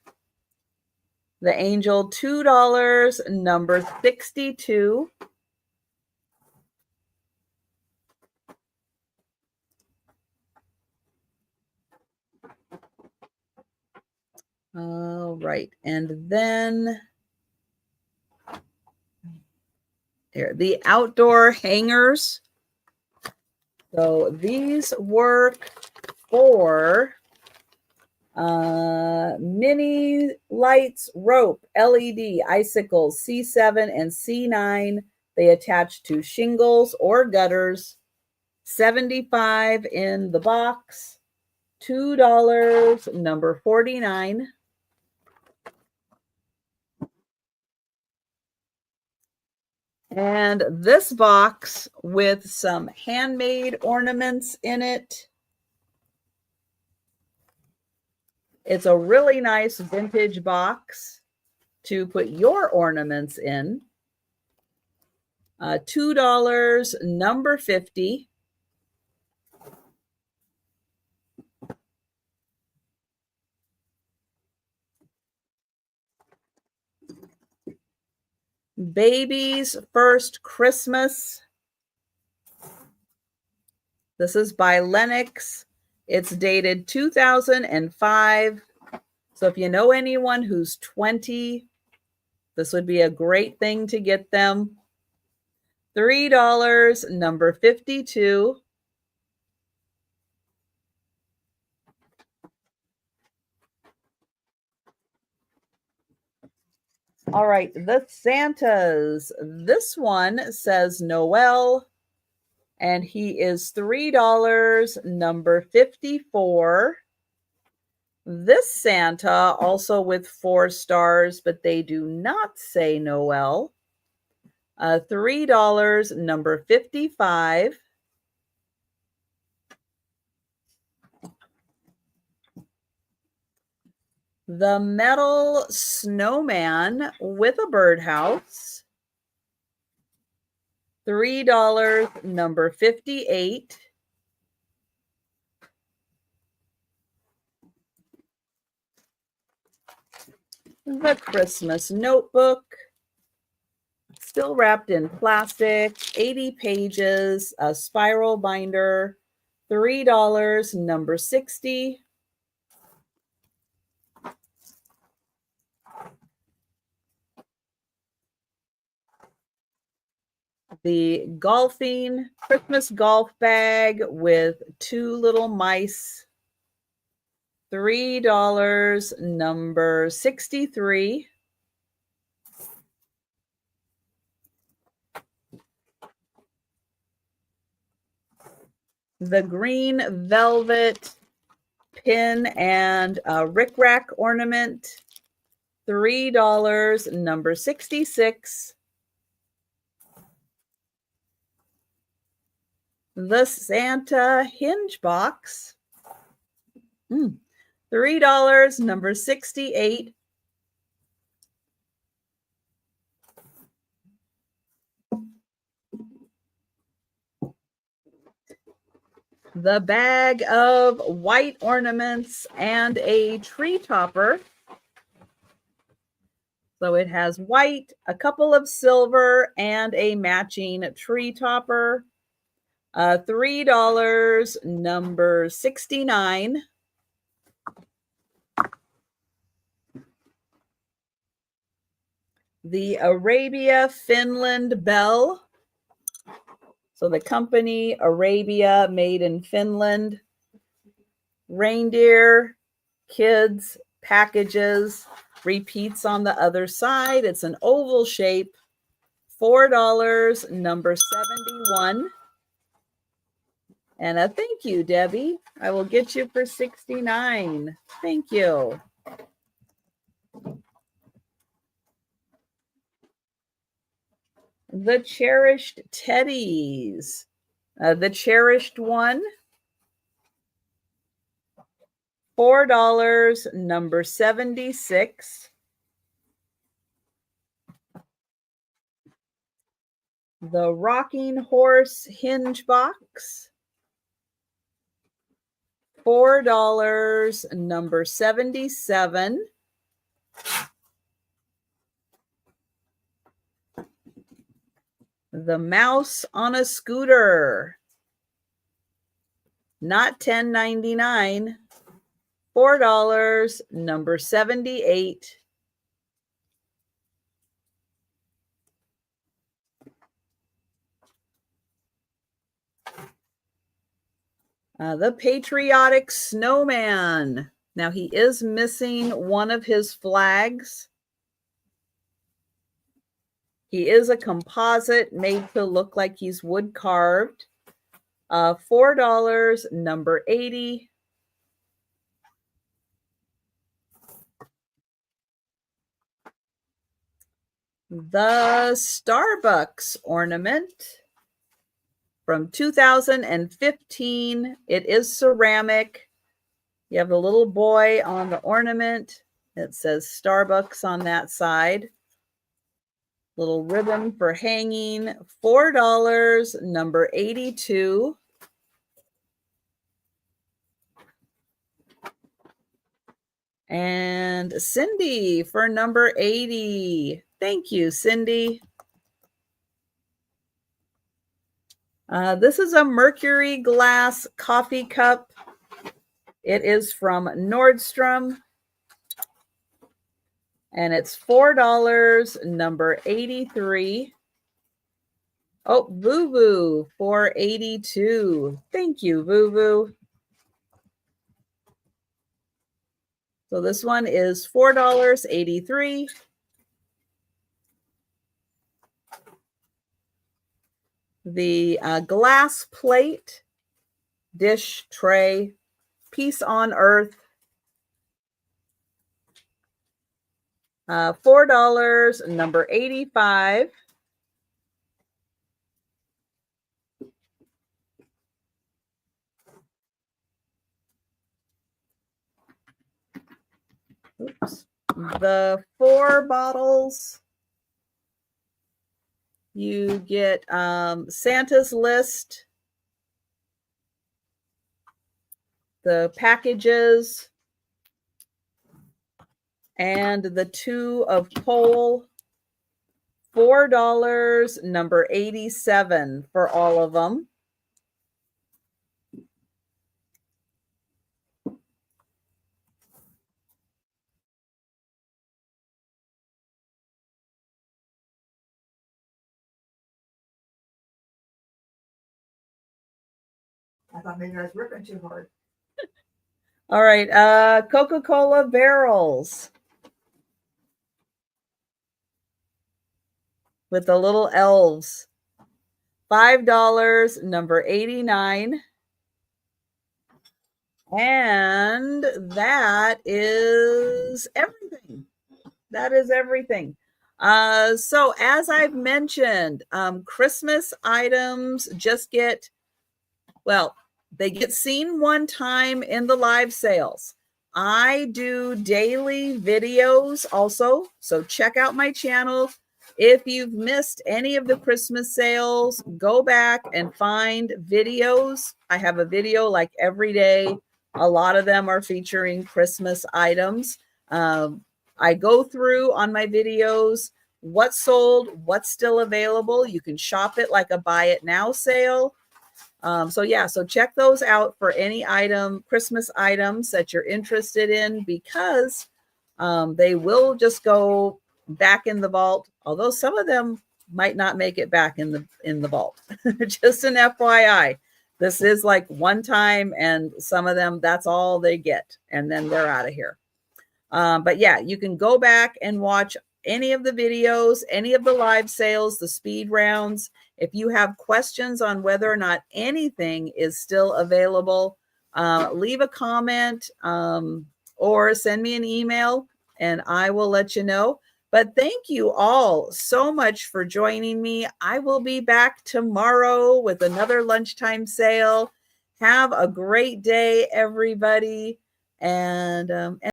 The Angel, $2, number 62. All right, and then here, the outdoor hangers. So these work for mini lights, rope, LED, icicles, C7 and C9. They attach to shingles or gutters. $75 in the box. $2, number 49. And this box with some handmade ornaments in it. It's a really nice vintage box to put your ornaments in. $2, number 50. Baby's First Christmas. This is by Lennox. It's dated 2005. So if you know anyone who's 20, this would be a great thing to get them. $3, number 52. All right, the Santas. This one says Noel, and he is $3, number 54. This Santa, also with 4 stars, but they do not say Noel. $3, number 55. The metal snowman with a birdhouse. $3, number 58. The Christmas notebook, still wrapped in plastic, 80 pages, a spiral binder, $3, number 60. The golfing Christmas golf bag with 2 little mice, $3, number 63. The green velvet pin and rickrack ornament, $3, number 66. The Santa hinge box, $3, number 68. The bag of white ornaments and a tree topper. So it has white, a couple of silver, and a matching tree topper. $3, number 69. The Arabia Finland bell. So the company Arabia, made in Finland. Reindeer, kids, packages, repeats on the other side. It's an oval shape. $4, number 71. And a thank you, Debbie. I will get you for 69. Thank you. The cherished teddies. The cherished one, $4, number 76. The rocking horse hinge box, $4, number 77. The mouse on a scooter, not $10.99, $4, number 78. The patriotic snowman. Now he is missing one of his flags. He is a composite made to look like he's wood carved. $4, number 80. The Starbucks ornament from 2015. It is ceramic. You have the little boy on the ornament. It says Starbucks on that side. Little ribbon for hanging. $4, number 82. And Cindy for number 80. Thank you, Cindy. This is a mercury glass coffee cup. It is from Nordstrom. And it's $4, number 83. Oh, Voo for 82. Thank you, Voo. So this one is $4.83. The glass plate, dish tray, Peace on Earth. $4, number 85. Oops. The 4 bottles. You get Santa's list, the packages, and the 2 of coal. $4, number 87 for all of them. I thought maybe I was working too hard. All right, Coca-Cola barrels with the little elves. $5, number 89. And that is everything. That is everything. So as I've mentioned, Christmas items just get, well, they get seen one time in the live sales. I do daily videos also, so check out my channel. If you've missed any of the Christmas sales, go back and find videos. I have a video like every day. A lot of them are featuring Christmas items. I go through on my videos what's sold, what's still available. You can shop it like a buy it now sale. So check those out for any Christmas items that you're interested in, because they will just go back in the vault, although some of them might not make it back in the vault. Just an FYI. This is like one time, and some of them, that's all they get, and then they're out of here. But yeah, you can go back and watch any of the videos, any of the live sales, the speed rounds. If you have questions on whether or not anything is still available, leave a comment or send me an email and I will let you know. But thank you all so much for joining me. I will be back tomorrow with another lunchtime sale. Have a great day, everybody. And